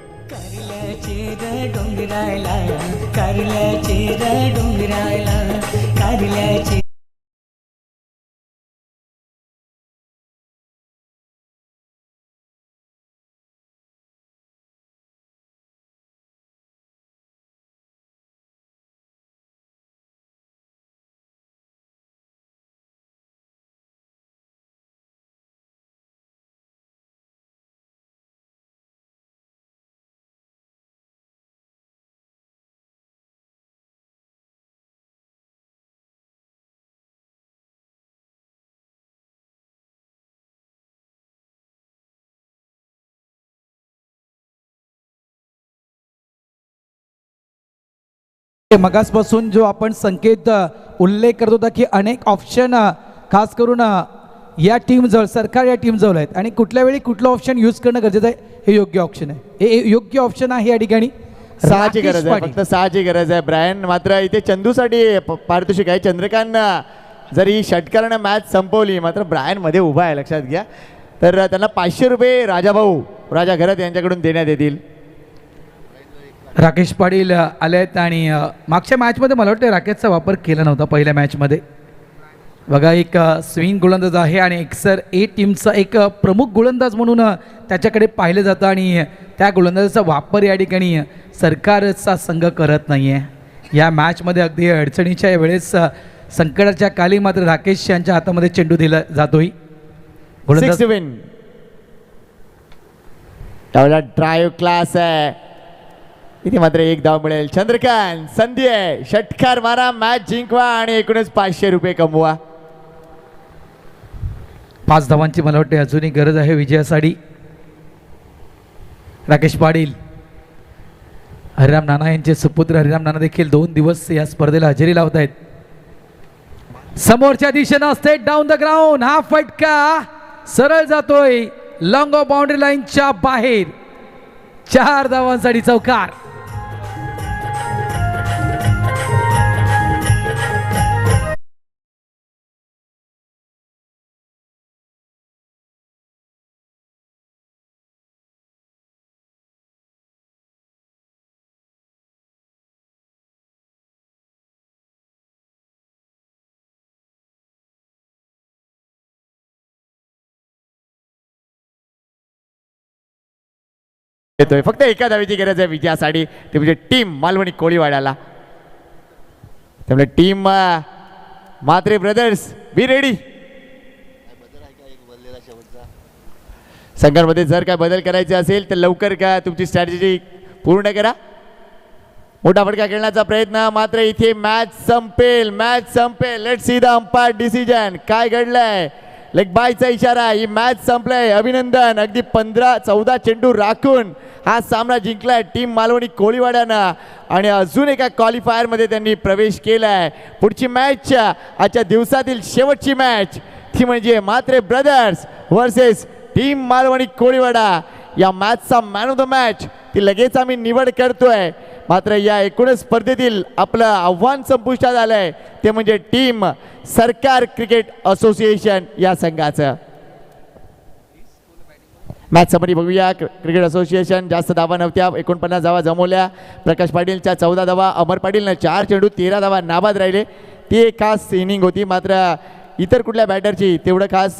मगासपासून जो आपण संकेत उल्लेख करत होता की अनेक ऑप्शन खास करून या टीमजवळ सरकार या टीमजवळ आहेत आणि कुठल्या वेळी कुठलं ऑप्शन यूज करणं गरजेचं आहे हे योग्य ऑप्शन आहे. हे योग्य ऑप्शन आहे या ठिकाणी. सहाची राकेश गरज आहे, पाटील. फक्त सहाची गरज आहे. ब्रायन मात्र इथे चंदूसाठी पारितोषिक आहे. चंद्रकांत जर ही षटकारानं मॅच संपवली मात्र ब्रायन मध्ये उभा आहे, लक्षात घ्या. तर त्यांना 500 रुपये राजाभाऊ राजा घरत यांच्याकडून देण्यात येतील. राकेश पाटील आले आहेत आणि मागच्या मॅचमध्ये मला वाटतं राकेशचा वापर केला नव्हता पहिल्या मॅचमध्ये. बघा एक स्विंग गोलंदाज आहे आणि एक्सर ए टीमचा एक प्रमुख गोलंदाज म्हणून त्याच्याकडे पाहिलं जातं आणि त्या गोलंदाजाचा वापर या ठिकाणी सरकारचा संघ करत नाही आहे. या मॅचमध्ये अगदी अडचणीच्या वेळेस संकटाच्या काली मात्र राकेश यांच्या हातामध्ये चेंडू दिला जातोय. गोलंदाज 6 विन. त्यावेळेला ड्राईव्ह क्लास आहे. इथे मात्र एक धाव मिळेल. चंद्रकांत संधी आहे, षटकार मारा, मॅच जिंकवा आणि एकूणच 500 रुपये कमवा. 5 धावांची मला वाटते अजूनही गरज आहे विजयासाठी. राकेश पाटील हरिराम नाना यांचे सुपुत्र हरिराम नाना देखील 2 दिवस या स्पर्धेला हजेरी लावत आहेत. समोरच्या दिशेनं स्टेट डाऊन द ग्राउंड. हा फटका सरळ जातोय लॉंग ऑफ बाउंड्री लाईनच्या बाहेर. 4 धावांसाठी चौकार. येतोय. फक्त एका धावेची गरज आहे विजयासाठी, ते म्हणजे टीम मालवणी कोळीवाड्याला. त्यामुळे team Mhatre brothers be ready. संघांमध्ये जर काय बदल करायचे असेल तर लवकर का तुमची स्ट्रॅटेजी पूर्ण करा. मोठा फटका खेळण्याचा प्रयत्न, मात्र इथे मॅच संपेल, मॅच संपेल. Let's see the umpire decision. काय घडलंय? लेग बायचा इशारा. ही मॅच संपलाय. अभिनंदन. अगदी 15-14 चेंडू राखून हा सामना जिंकलाय टीम मालवणी कोळीवाड्यानं आणि अजून एका क्वालिफायरमध्ये त्यांनी प्रवेश केलाय. पुढची मॅच आजच्या दिवसातील शेवटची मॅच ती म्हणजे Mhatre brothers versus team Malvani Koliwada. या मॅचचा मॅन ऑफ द मॅच ती लगेच आम्ही निवड करतोय. मात्र या एकूणच स्पर्धेतील आपलं आव्हान संपुष्टात आलंय, ते म्हणजे टीम सरकार क्रिकेट असोसिएशन या संघाचं. मॅच समरी बघूया. क्रिकेट असोसिएशन जास्त धावा नव्हत्या, 49 धावा जमवल्या. प्रकाश पाटीलच्या 14 धावा, अमर पाटीलनं 4 चेंडू 13 धावा नाबाद राहिले. ती एक खास इनिंग होती. मात्र इतर कुठल्या बॅटरची तेवढं खास